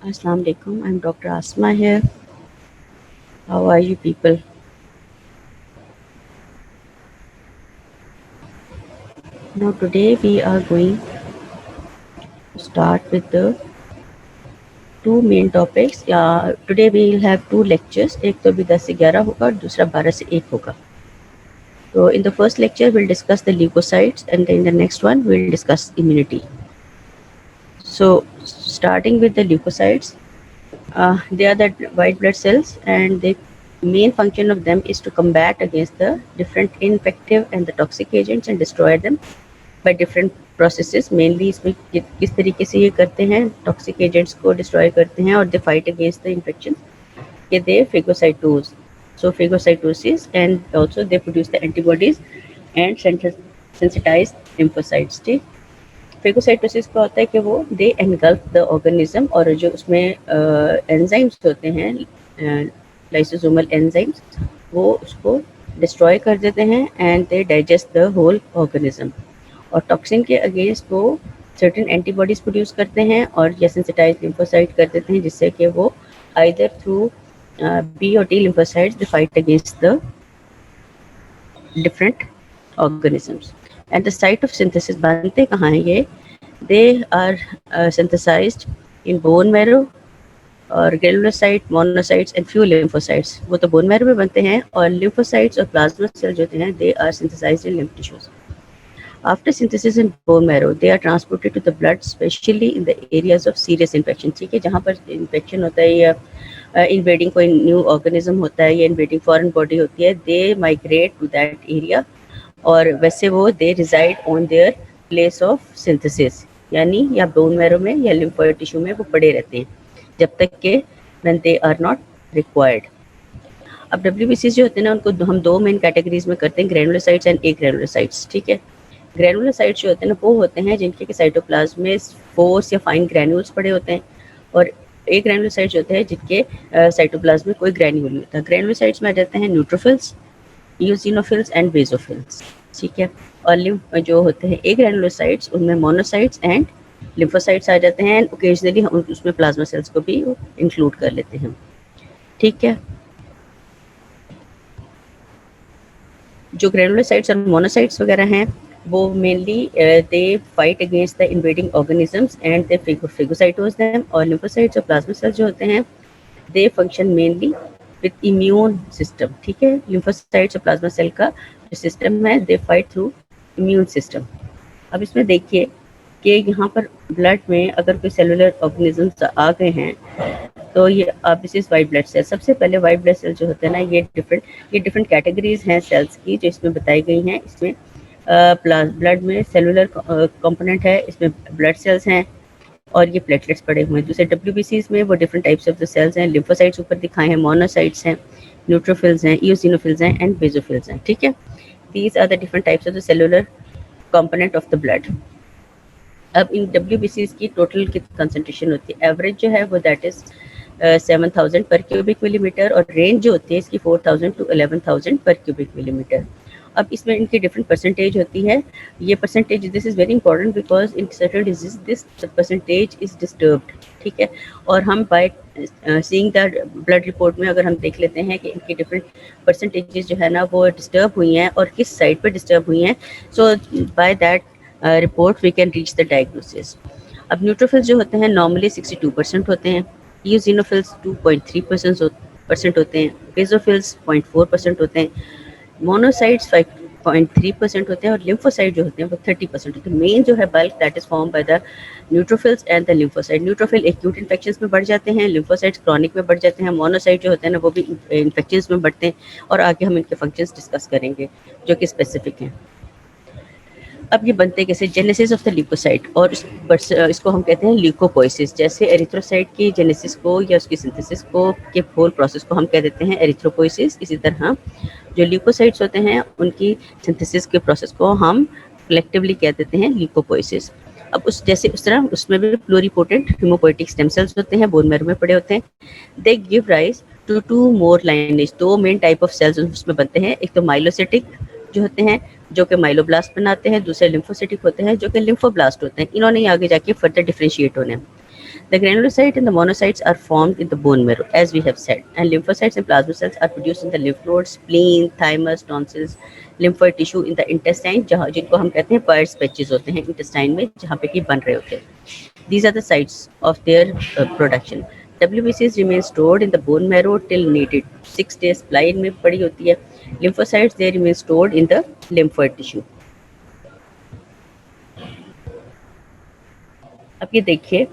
Assalamu alaikum. I'm Dr. Asma here. How are you people? Now today we are going to start with the two main topics. Today we will have two lectures. एक तो अभी 10 से 11 होगा और दूसरा 12 से 1 होगा. So in the first lecture we'll discuss the leukocytes and then in the next one we'll discuss immunity. So starting with the leukocytes, they are the white blood cells and the main function of them is to combat against the different infective and the toxic agents and destroy them by different processes. Mainly इसमें किस तरीके से ये करते हैं, toxic agents को destroy करते हैं और दे फाइट अगेंस्ट द इन्फेक्शन. ये दे फेगोसाइटोज, so phagocytosis, and also they produce the antibodies and sensitize lymphocytes. ठीक, फेगोसाइटोसिस का होता है कि वो दे एनगल्फ द ऑर्गेनिज्म और जो उसमें एंजाइम्स होते हैं, लाइसोसोमल एंजाइम्स, वो उसको डिस्ट्रॉय कर देते हैं and they digest the whole organism. और टॉक्सिन के अगेंस्ट वो सर्टेन एंटीबॉडीज प्रोड्यूस करते हैं और या सेंसिटाइज लिम्फोसाइट कर देते हैं, जिससे कि वो आइदर थ्रू बी और T lymphocytes they fight against the different organisms. At the site of synthesis बनते कहाँ हैं ये? They are synthesized in bone marrow और granulocyte, monocytes and few lymphocytes. वो तो बोन मैरो में बनते हैं. और लिम्फोसाइट्स और प्लाज्मा सेल जो होते हैं they are synthesized in lymph tissues. After synthesis in bone marrow, they are transported to the blood, especially in the areas of serious infection. ठीक है, जहाँ पर इन्फेक्शन होता है या इन्वेडिंग कोई न्यू ऑर्गेनिज्म होता है या इन्वेडिंग फॉरेन बॉडी होती है, they migrate to that area और वैसे वो they reside on their place of synthesis, यानी या बोन मैरो में या लिम्फोइड टिश्यू में वो पड़े रहते हैं जब तक के when they are not required. अब WBCs जो होते हैं ना, उनको हम दो मेन कैटेगरीज में करते हैं, ग्रेनुलोसाइट्स एंड एग्रेनुलोसाइट्स. ठीक है, ग्रेनुलोसाइट्स जो होते हैं ना वो होते हैं जिनके साइटोप्लाज्म में फोर्स या फाइन ग्रैन्यूल्स पड़े होते हैं, और एक ग्रेनुलोसाइट्स जो होते हैं जिनके साइटोप्लाज्म में कोई ग्रैन्यूल नहीं होता. ग्रेनुलोसाइट्स में आ जाते हैं न्यूट्रोफिल्स, यूसिनोफिल्स एंड बेसोफिल्स. ठीक है, और लिम्फ जो होते हैं एक ग्रेनुलोसाइट्स, उनमें मोनोसाइट्स एंड लिम्फोसाइट्स आ जाते हैं. ओकेजनली हम उसमें प्लाज्मा सेल्स को भी इंक्लूड कर लेते हैं. ठीक है, जो ग्रेनुलोसाइट्स और मोनोसाइट्स वगैरह हैं वो mainly they fight against the invading organisms and they phagocytose them. और लिम्फोसाइट्स और प्लाज्मा सेल्स जो होते हैं they function mainly with immune system. ठीक है, लिम्फोसाइट्स और प्लाज्मा सेल का जो सिस्टम है they fight through immune system. अब इसमें देखिए कि यहाँ पर ब्लड में अगर कोई सेलुलर ऑर्गेनिजम्स आ गए हैं तो ये this is white blood cell. सबसे पहले वाइट ब्लड सेल जो होते हैं ना, ये डिफरेंट कैटेगरीज हैं सेल्स की जो इसमें बताई गई हैं. इसमें ब्लड में सेलुलर कंपोनेंट है, इसमें ब्लड सेल्स हैं और ये प्लेटलेट्स पड़े हुए हैं. दूसरे WBCs में वो different types of the cells हैं. लिम्फोसाइट्स ऊपर दिखाए हैं, मोनोसाइट्स हैं, न्यूट्रोफिल्स हैं, इओसिनोफिल्स हैं एंड बेसोफिल्स हैं. ठीक है, these are the different types of the cellular component of the blood. अब इन WBCs की टोटल की कंसंट्रेशन होती है, एवरेज जो है वो दैट इज 7,000 पर क्यूबिक मिलीमीटर, और रेंज जो होती है इसकी 4,000 to 11,000 पर क्यूबिक मिलीमीटर. अब इसमें इनकी डिफरेंट परसेंटेज होती है. ये percentage, this is very important because in certain disease this percentage is disturbed. ठीक है, और हम by seeing the blood report में अगर हम देख लेते हैं कि इनकी डिफरेंट परसेंटेजेस जो है ना वो डिस्टर्ब हुई हैं और किस साइड पर डिस्टर्ब हुई हैं, so by that report we can reach the diagnosis. अब न्यूट्रोफिल्स जो होते हैं नॉर्मली 62% होते हैं, इओसिनोफिल्स 2.3% होते हैं, बेसोफिल्स 0.4% होते हैं, मोनोसाइट्स 5.3% होते हैं और लिम्फोसाइट जो होते हैं वो 30% होते हैं. मेन जो है bulk that is form by the neutrophils and the lymphocyte. Neutrophil acute infections में बढ़ जाते हैं, लिम्फोसाइट्स क्रॉनिक में बढ़ जाते हैं, मोनोसाइट जो होते हैं ना वो भी इन्फेक्शंस में बढ़ते हैं, और आगे हम इनके फंक्शंस डिस्कस करेंगे जो कि स्पेसिफिक हैं. अब ये बनते कैसे? जेनेसिस ऑफ द ल्यूकोसाइट, और इसको हम कहते हैं ल्यूकोपोइसिस. जैसे एरिथ्रोसाइट की जेनेसिस को या उसकी सिंथेसिस को के होल प्रोसेस को हम कह देते हैं एरिथ्रोपोइसिस, इसी तरह जो ल्यूकोसाइट्स होते हैं उनकी सिंथेसिस के प्रोसेस को हम कलेक्टिवली कह देते हैं ल्यूकोपोइसिस. अब उस तरह उसमें भी प्लूरिपोटेंट हेमोपोइटिक स्टेम सेल्स होते हैं, बोन मैरो में पड़े होते हैं. They give rise to 2 more lineage. 2 main type of cells उसमें बनते हैं. एक तो माइलोसिटिक जो होते हैं जो कि माइलोब्लास्ट बनाते हैं, दूसरे लिम्फोसिटिक होते हैं जो कि लिम्फोब्लास्ट होते हैं. इन्होंने आगे जाके फर्दर डिफरेंशिएट होने. The granulocyte and the monocytes are formed in the bone marrow, as we have said, and lymphocytes and plasma cells are produced in the lymph nodes, spleen, thymus, tonsils, lymphoid tissue in the intestine, जहाँ जिनको हम कहते हैं Peyer's patches होते हैं intestine में, जहाँ पे कि बन रहे होते हैं. These are the sites of their production. WBCs remain stored in the bone marrow till needed. 6 days supply में पड़ी होती है. Lymphocytes they remain stored in the lymphoid tissue. अब ये देखिए,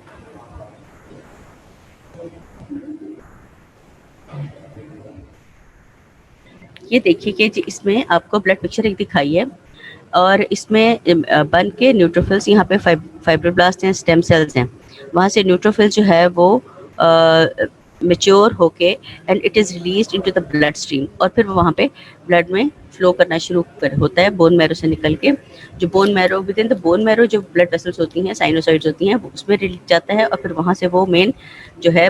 ये देखिए कि इसमें आपको ब्लड पिक्चर एक दिखाई है और इसमें बन के न्यूट्रोफिल्स यहाँ पे फाइब्रोब्लास्ट हैं, स्टेम सेल्स हैं, वहाँ से न्यूट्रोफिल जो है वो मेच्योर होके and it is released into the blood stream और फिर वहाँ पे ब्लड में फ्लो करना शुरू होता है बोन मैरो से निकल के. जो bone marrow with in the bone marrow जो ब्लड वेसल्स होती हैं, साइनोसाइड्स होती हैं, उसमें रिलीज जाता है और फिर वहाँ से वो मेन जो है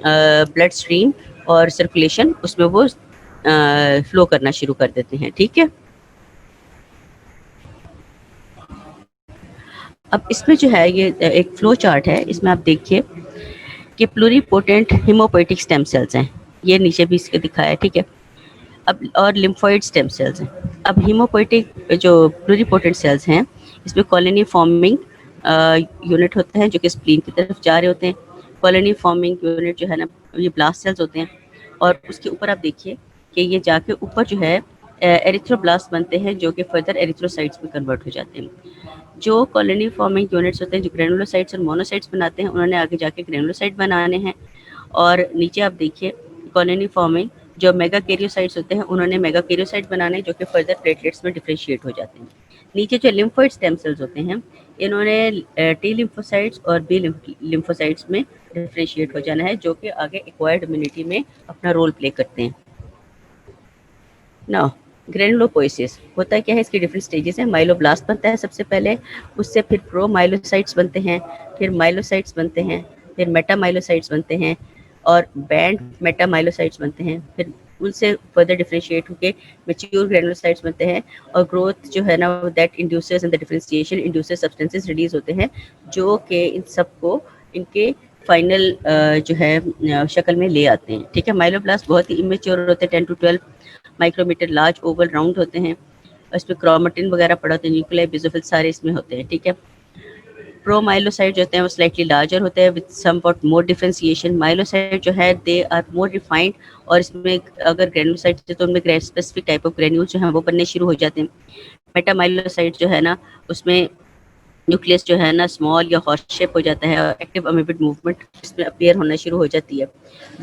ब्लड स्ट्रीम और सर्कुलेशन उसमें वो फ्लो करना शुरू कर देते हैं. ठीक है, अब इसमें जो है ये एक फ्लो चार्ट है, इसमें आप देखिए कि प्लूरीपोटेंट हिमोपोएटिक स्टेम सेल्स हैं, ये नीचे भी इसके दिखाया है. ठीक है, अब और लिम्फोइड स्टेम सेल्स हैं. अब हिमोपोएटिक जो प्लूरीपोटेंट सेल्स हैं इसमें कॉलोनी फॉर्मिंग यूनिट होता है जो कि स्प्लीन की तरफ जा रहे होते हैं. कॉलोनी फॉर्मिंग यूनिट जो है ना ये ब्लास्ट सेल्स होते हैं और उसके ऊपर आप देखिए कि ये जाके ऊपर जो है एरिथ्रोब्लास्ट बनते हैं जो कि फर्दर एरिथ्रोसाइट्स में कन्वर्ट हो जाते हैं. जो कॉलोनी फॉर्मिंग यूनिट्स होते हैं जो ग्रेनुलोसाइट्स और मोनोसाइट्स बनाते हैं उन्होंने आगे जाके ग्रेनुलोसाइट बनाने हैं. और नीचे आप देखिए कॉलोनी फॉर्मिंग जो मेगा कैरियोसाइट्स होते हैं उन्होंने मेगा कैरियोसाइट बनाने जो कि फर्दर प्लेटलेट्स में डिफरेंशिएट हो जाते हैं. नीचे जो लिम्फोइड स्टेम सेल्स होते हैं इन्होंने टी लिम्फोसाइट्स और बी लिम्फोसाइट्स में डिफरेंशिएट हो जाना है जो कि आगे एक्वायर्ड इम्यूनिटी में अपना रोल प्ले करते हैं. नाउ ग्रेनुलोपोइसिस होता क्या है, इसके डिफरेंट स्टेजेस हैं. माइलोब्लास्ट बनता है सबसे पहले, उससे फिर प्रोमाइलोसाइट्स बनते हैं, फिर माइलोसाइट्स बनते हैं, फिर मेटामाइलोसाइट्स बनते हैं और बैंड मेटामाइलोसाइट्स बनते हैं. फिर उनसे फर्दर डिफरेंशिएट होकर मैच्योर ग्रेनुलोसाइट्स बनते हैं और ग्रोथ जो है ना that induces and the differentiation induces substances release होते हैं जो कि इन सबको इनके फाइनल जो है शक्ल में ले आते हैं. ठीक है, माइलोब्लास्ट बहुत ही इमेच्योर होते हैं, 10 to 12 micrometre large oval round होते हैं. इसमें क्रोमेटिन वगैरह पड़ा होता है, न्यूक्लियाई बेसोफिल सारे इसमें होते हैं. ठीक है, प्रोमाइलोसाइट जो होते हैं वो स्लाइटली लार्जर होते हैं विद समवॉट मोर डिफरेंशिएशन. माइलोसाइट जो है दे आर मोर रिफाइंड और इसमें अगर ग्रेनुलोसाइट है तो उनमें स्पेसिफिक टाइप ऑफ ग्रेन्यूल जो है वो बनने शुरू हो जाते हैं. मेटामाइलोसाइट जो है ना उसमें न्यूक्लियस जो है ना स्मॉल या हॉर्स शेप हो जाता है और एक्टिव अमीबिड मूवमेंट इसमें अपीयर होना शुरू हो जाती है.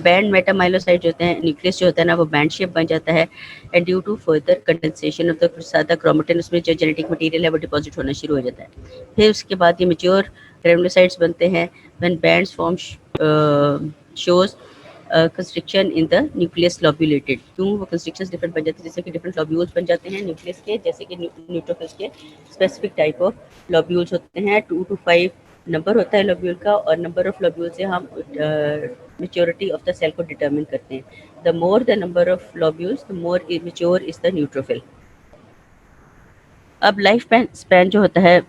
बैंड मेटामाइलोसाइट जो होते हैं न्यूक्लियस जो होता है ना वो बैंड शेप बन जाता है and due to further condensation of the सादा क्रोमेटिन उसमें जो जेनेटिक मटेरियल है वो डिपॉजिट होना शुरू हो जाता है. फिर उसके बाद ये मैच्योर ग्रेनुलोसाइट्स बनते हैं when bands form shows constriction in the nucleus lobulated. क्यों वो कंस्ट्रिक्शंस डिफरेंट बन जाते हैं, जैसे कि डिफरेंट लॉब्यूल्स बन जाते हैं न्यूक्लियस के, जैसे कि न्यूट्रोफिल्स के स्पेसिफिक टाइप ऑफ लॉब्यूल्स होते हैं. 2 to 5 नंबर होता है लॉब्यूल का और नंबर ऑफ लॉब्यूल से हम मेच्योरिटी ऑफ द सेल को डिटरमिन करते हैं. The more the number of lobules the more mature is the neutrophil. अब लाइफ स्पैन जो होता है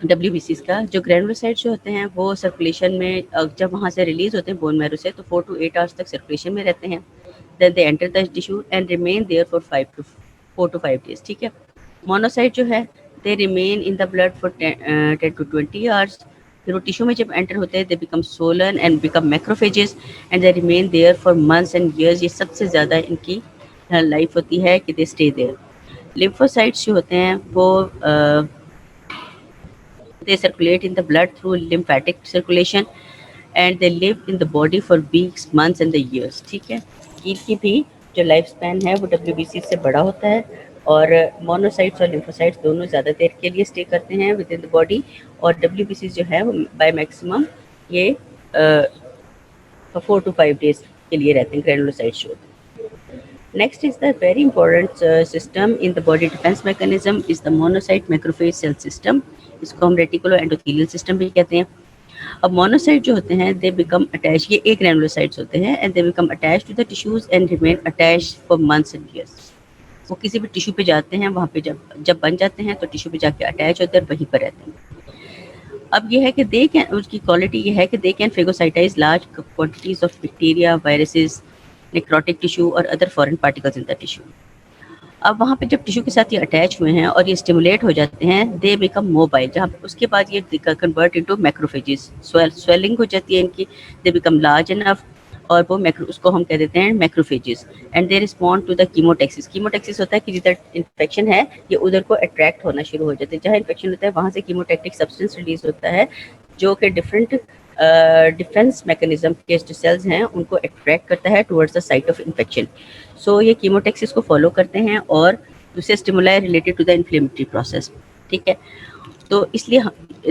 WBCs का, जो ग्रेनुलोसाइट्स जो होते हैं वो सर्कुलेशन में जब वहाँ से रिलीज होते हैं बोन मैरो से तो 4 to 8 आवर्स तक सर्कुलेशन में रहते हैं. Then they enter the tissue and remain there for 4 to 5 days. ठीक है, मोनोसाइट जो है they remain in the blood for 10 to 20 hours. फिर वो टिश्यू में जब एंटर होते हैं they become swollen and become macrophages and they remain there for months and years. ये सबसे ज़्यादा इनकी लाइफ होती है कि दे स्टे देयर. लिम्फोसाइट्स जो होते हैं वो they circulate in the blood through lymphatic circulation and they live in the body for weeks, months and the years. ठीक है, इनकी भी जो लाइफ स्पैन है वो WBC से बड़ा होता है और मोनोसाइट्स और लिम्फोसाइट्स दोनों ज़्यादा देर के लिए स्टे करते हैं विद इन द बॉडी और WBC जो है वो बाय मैक्सिमम ये 4 to 5 days के लिए रहते हैं ग्रेनुलोसाइट्स जो. Next is the very important system in the body defense mechanism is the monocyte macrophage cell system. इसको हम रेटिकुलो एंडोथेलियल सिस्टम भी कहते हैं. अब मोनोसाइट जो होते हैं दे बिकम अटैच, ये एक ग्रेनुलोसाइट्स होते हैं and they become attach to the tissues and remain attach for months and years. वो किसी भी टिश्यू पे जाते हैं, वहाँ पे जब बन जाते हैं तो टिश्यू पे जाके अटैच होते हैं और वहीं पर रहते हैं. अब ये है कि दे कैन, उसकी क्वालिटी ये है कि they can phagocytize large quantities of bacteria, viruses, necrotic tissue और other foreign particles in the tissue. अब वहाँ पे जब टिश्यू के साथ ये अटैच हुए हैं और ये स्टिमुलेट हो जाते हैं, दे बिकम मोबाइल, जहाँ पे उसके बाद ये कन्वर्ट इनटू मैक्रोफेजेस, स्वेलिंग हो जाती है इनकी, दे बिकम लार्ज इनफ, और वो मैक्रो, उसको हम कह देते हैं macrophages, and they respond to the chemotaxis. Chemotaxis होता है कि जिधर इन्फेक्शन है ये उधर को अट्रैक्ट होना शुरू हो जाते हैं, जहाँ इन्फेक्शन होता है वहाँ से कीमोटैक्टिक सब्सटेंस रिलीज होता है, जो कि डिफरेंट डिफेंस मैकेनिज्म के जो सेल्स हैं उनको अट्रैक्ट करता है towards the site of infection. So ये कीमोटैक्सिस को फॉलो करते हैं और दूसरे stimuli related to the inflammatory process, ठीक है। तो इसलिए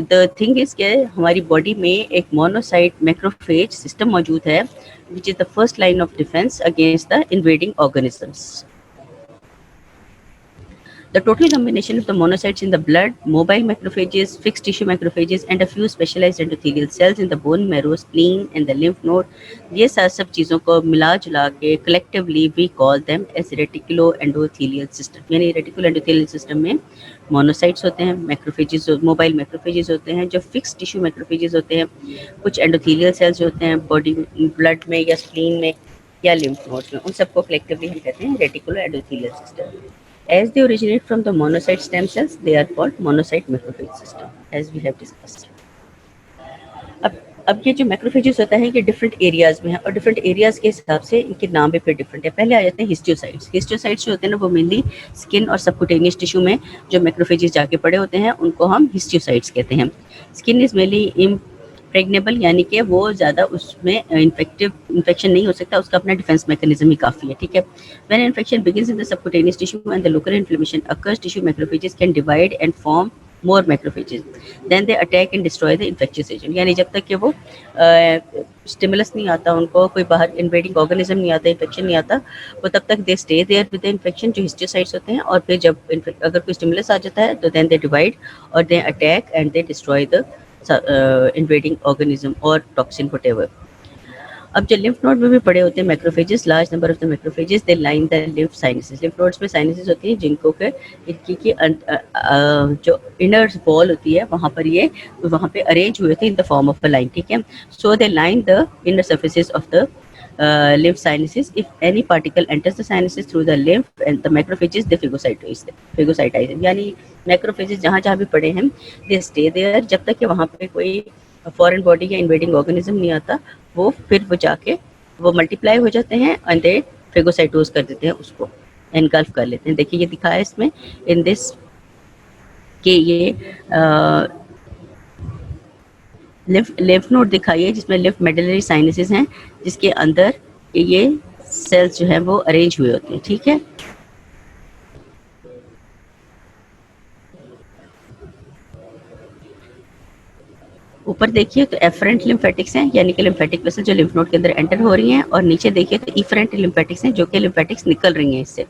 द थिंग इज के हमारी बॉडी में एक मोनोसाइट मैक्रोफेज सिस्टम मौजूद है, which is the first line of defence against the invading organisms. The total combination of the monocytes in the blood, mobile macrophages, fixed tissue macrophages, and a few specialized endothelial cells in the bone marrow, spleen, and the lymph node, ये सब चीज़ों को मिला जुला के collectively we call them as reticuloendothelial system। यानी reticuloendothelial system में monocytes होते हैं, macrophages, mobile macrophages होते हैं, जो fixed tissue macrophages होते हैं, कुछ endothelial cells होते हैं body blood में या spleen में या lymph nodes में, उन सबको collectively हम कहते हैं reticuloendothelial system। As they originate from the monocyte stem cells, they are called monocyte macrophage system, as we have discussed. अब ये जो मैक्रोफेजेस होता है ये डिफरेंट एरियाज में है और डिफरेंट एरियाज के हिसाब से इनके नाम भी फिर डिफरेंट है। पहले आ जाते हैं हिस्टियोसाइट्स। हिस्टियोसाइट्स जो होते हैं ना वो मेनली स्किन और सबक्यूटेनियस टिश्यू में जो मैक्रोफेजेस जाके पड़े होते हैं उनको हम हिस्टियोसाइट्स कहते हैं। स्किन इज मेनली इम्प्रेग्नेबल, यानी कि वो ज़्यादा उसमें इन्फेक्शन नहीं हो सकता, उसका अपना डिफेंस मैकेनिज्म ही काफ़ी है, ठीक है। When infection begins in the subcutaneous tissue and the local inflammation occurs, tissue macrophages can divide and form more macrophages, then they attack and destroy the infectious agent। यानी जब तक कि वो स्टिमुलस नहीं आता, उनको कोई बाहर इन्वेडिंग ऑर्गेनिज्म नहीं आता, इन्फेक्शन नहीं आता, वो तब तक they stay there with the infection, जो हिस्टियोसाइट्स होते हैं। और फिर जब अगर कोई स्टिमुलस आ जाता है तो देन दे डिवाइड और they attack and they destroy the invading organism और टॉक्सिन व्हाटएवर। अब जो लिम्फ नोड में भी पड़े होते हैं macrophages, large number of the macrophages they line the lymph sinuses. Lymph nodes में साइनसेस होती हैं जिनको के इनकी जो इनर वॉल होती है वहाँ पर ये वहाँ पे अरेंज हुए थे in the form of a line, ठीक है। So they line the inner surfaces of the lymph sinuses. If any particle enters the sinuses through the lymph and the macrophages, they phagocytize them। यानी macrophages जहाँ जहाँ भी पड़े हैं दे stay there, जब तक कि वहाँ पे कोई फॉरेन बॉडी या इन्वेडिंग ऑर्गेनिज्म नहीं आता, वो फिर वो जाके वो मल्टीप्लाई हो जाते हैं एंड दे फेगोसाइटोज कर देते हैं, उसको एनगल्फ कर लेते हैं। देखिए ये दिखा है इसमें इन दिस कि ये लिम्फ नोड दिखाई है जिसमें लिम्फ मेडुलरी साइनसेस हैं, जिसके अंदर ये सेल्स जो है वो अरेंज हुए होते हैं, ठीक है। ऊपर देखिए तो एफरेंट लिम्फेटिक्स हैं, यानी कि लिम्फेटिक वेसल जो लिम्फ नोड के अंदर एंटर हो रही हैं, और नीचे देखिए तो इफरेंट लिम्फेटिक्स हैं जो कि लिम्फेटिक्स निकल रही हैं इससे।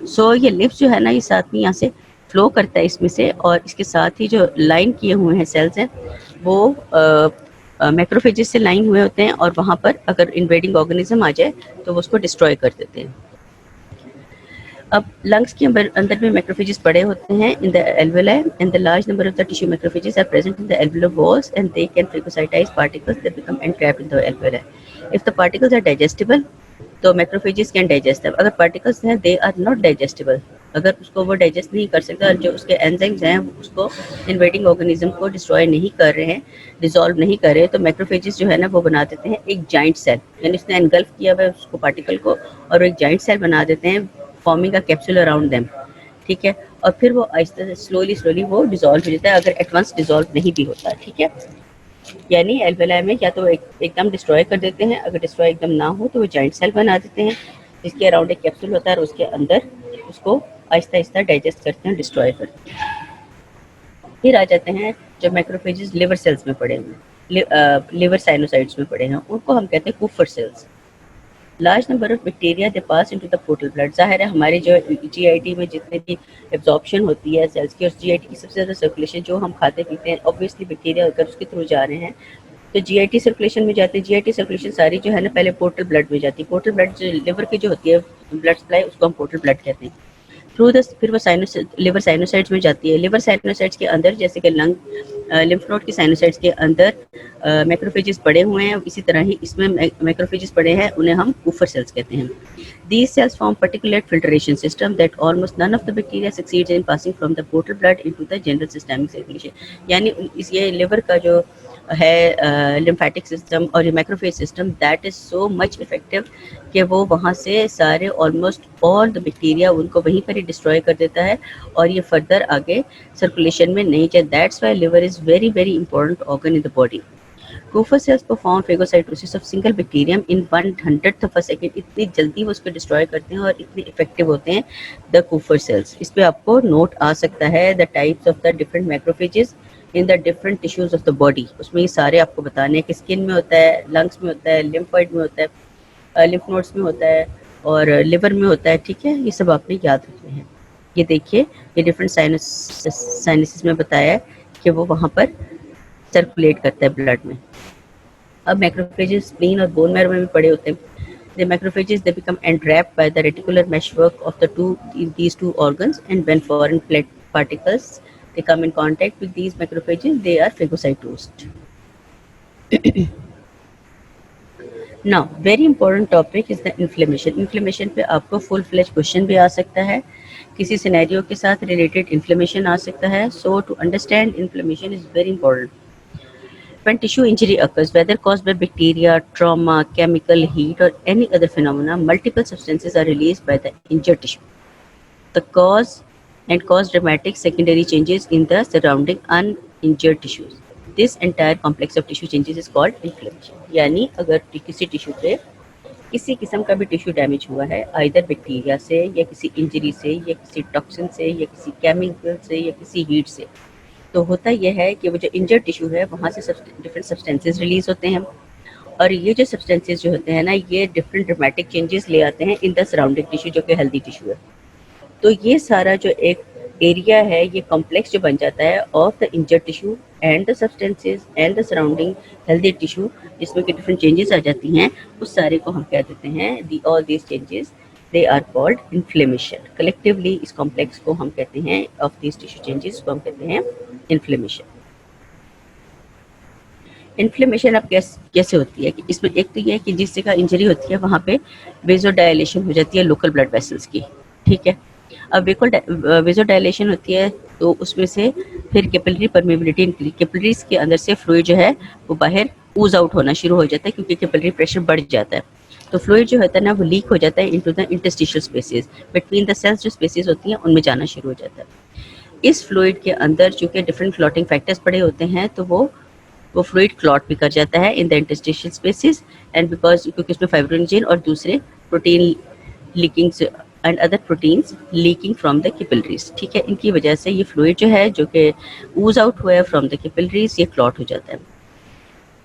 सो ये लिम्फ जो है ना ये साथ में यहाँ से फ्लो करता है इसमें से, और इसके साथ ही जो लाइन किए हुए हैं सेल्स हैं वो मैक्रोफेजेस से लाइन हुए होते हैं, और वहाँ पर अगर इन्वेडिंग ऑर्गेनिज्म आ जाए तो वो उसको डिस्ट्रॉय कर देते हैं। अब लंग्स के अंदर में मैक्रोफेजेस पड़े होते हैं in the alveoli, and the large number of the tissue macrophages are present in the alveolar walls and they can phagocytize particles that become entrapped in the alveoli। if the particles are digestible तो macrophages can digest them। अगर particles हैं they are not digestible, अगर उसको वो digest नहीं कर सकता, जो उसके एंजाइम्स हैं उसको इन्वेडिंग ऑर्गेनिज्म को डिस्ट्रॉय नहीं कर रहे हैं, डिसॉल्व नहीं कर रहे, तो मैक्रोफेजेस जो है ना वो बना देते हैं एक जाइंट सेल, यानी उसने एनगल्फ किया हुआ है उसको पार्टिकल को, और एक जाइंट सेल बना देते हैं forming a capsule around them, ठीक है। और फिर वो आहिस्ते से स्लोली वो डिसॉल्व हो जाता है, अगर एट वंस डिसॉल्व नहीं भी होता है, ठीक है। यानी एल्वेलाई में या तो एकदम डिस्ट्रॉय कर देते हैं, अगर डिस्ट्रॉय एकदम ना हो तो वो जॉइंट सेल बना देते हैं जिसके अराउंड एक कैप्सूल होता है, और उसके अंदर उसको आहिस्ता आहिस्ता डाइजेस्ट करते हैं, डिस्ट्रॉय करते हैं। फिर आ जाते हैं जो मैक्रोफेजेस लिवर सेल्स में पड़े हुए, लिवर साइनोसाइड्स में पड़े हैं, उनको हम कहते हैं Kupffer cells. Large number of bacteria they pass into the portal blood. जाहिर है हमारे जो जीआईटी में जितने भी एब्जॉर्प्शन होती है सेल्स की, और जीआईटी की सबसे ज़्यादा सर्कुलेशन जो हम खाते पीते हैं ऑब्वियसली बैक्टीरिया अगर उसके थ्रू जा रहे हैं तो जीआईटी सर्कुलेशन में जाते हैं। जीआईटी सर्कुलेशन सारी जो है ना पहले पोर्टल ब्लड में जाती है। पोर्टल ब्लड जो लिवर की जो होती है ब्लड सप्लाई, उसको हम पोर्टल ब्लड कहते हैं। थ्रू द फिर वो लिवर साइनोसाइड्स में जाती है। लिवर साइनोसाइड्स के अंदर जैसे कि लंग लिम्फ नोड की साइनोसाइड्स के अंदर मैक्रोफेजेस पड़े हुए हैं, इसी तरह ही इसमें मैक्रोफेजेस पड़े हैं, उन्हें हम कूफर सेल्स कहते हैं। These cells form particulate filtration system that almost none of the bacteria succeeds in passing from the portal blood into the general systemic circulation. यानी इस ये लिवर का जो है लिम्फेटिक सिस्टम और ये macrophage system that is so much effective कि वो वहाँ से सारे ऑलमोस्ट ऑल द बैक्टीरिया उनको वहीं पर ही डिस्ट्रॉय कर देता है और ये फर्दर आगे सर्कुलेशन में नहीं जाए। That's why liver is very very important organ in the body. Kupffer cells perform phagocytosis of single bacterium in 1/100th of a second। इतनी जल्दी वो उसको डिस्ट्रॉय करते हैं और इतने इफेक्टिव होते हैं द Kupffer cells। इस पे आपको नोट आ सकता है the types of the different macrophages in the different tissues of the body. उसमें ये सारे आपको बताने हैं कि स्किन में होता है, लंग्स में होता है, लिम्फोइड में होता है, लिम्फ नोड्स में होता है और लिवर में होता है। ठीक है, ये सब आपने याद रखने हैं। ये देखिए, ये डिफरेंट साइनसिस में बताया है कि वो वहाँ पर सर्कुलेट करता है ब्लड में। अब मैक्रोफेजेस स्प्लीन और बोन मैरो में भी पड़े होते हैं। The macrophages they become enwrapped by the reticular meshwork of these two organs, and when foreign particles they come in contact with these macrophages, they are phagocytosed. Now, very important topic is the inflammation. Inflammation पे आपको full fledged question भी आ सकता है, किसी scenario के साथ related inflammation आ सकता है। So to understand inflammation is very important. When tissue injury occurs, whether caused by bacteria, trauma, chemical, heat, or any other phenomena, multiple substances are released by the injured tissue. The cause dramatic secondary changes in the surrounding uninjured tissues. This entire complex of tissue changes is called inflammation. यानी अगर किसी tissue पे किसी किस्म का भी tissue damage हुआ है, आइदर बैक्टीरिया से या किसी इंजरी से या किसी टॉक्सिन से या किसी केमिकल से या किसी हीट से, तो होता यह है कि वो जो इंजर्ड टिश्यू है वहाँ से डिफरेंट सब्सटेंसेस रिलीज होते हैं और ये जो सब्सटेंसेस जो होते हैं ना, ये डिफरेंट ड्रामेटिक चेंजेस ले आते हैं इन द सराउंडिंग टिश्यू जो कि हेल्दी टिश्यू है। तो ये सारा जो एक एरिया है, ये कॉम्प्लेक्स जो बन जाता है of the injured tissue and the substances and the surrounding healthy tissue, जिसमें कि डिफरेंट चेंजेस आ जाती हैं, उस सारे को हम कह देते हैं all these changes they are called inflammation. Collectively इस कॉम्प्लेक्स को हम कहते हैं ऑफ दीज टिश्यू चेंजेस को हम कहते हैं इन्फ्लेमेशन। इन्फ्लेमेशन अब कैसे होती है कि इसमें एक तो ये है कि जिस जगह इंजरी होती है वहाँ पे वेजोडायलेशन हो जाती है लोकल ब्लड वेसल्स की। ठीक है, अब वेजोडायलेशन होती है तो उसमें से फिर कैपिलरी परमेबिलिटी, कैपिलरीज के अंदर से फ्लूइड जो है वो बाहर ऊज आउट होना शुरू हो जाता है क्योंकि कैपिलरी प्रेशर बढ़ जाता है। तो फ्लूइड जो होता है ना वो लीक हो जाता है into the interstitial spaces, between the cells जो स्पेसेस होती हैं उनमें जाना शुरू हो जाता है। इस फ्लूइड के अंदर चूँकि डिफरेंट क्लॉटिंग फैक्टर्स पड़े होते हैं तो वो फ्लूइड क्लॉट भी कर जाता है in the interstitial spaces and because क्योंकि उसमें फाइब्रिनोजेन और दूसरे protein leaking and other proteins leaking from the capillaries. ठीक है, इनकी वजह से ये फ्लूइड जो है जो कि ऊज आउट हुआ है फ्रॉम द कैपिलरीज, ये क्लॉट हो जाता है।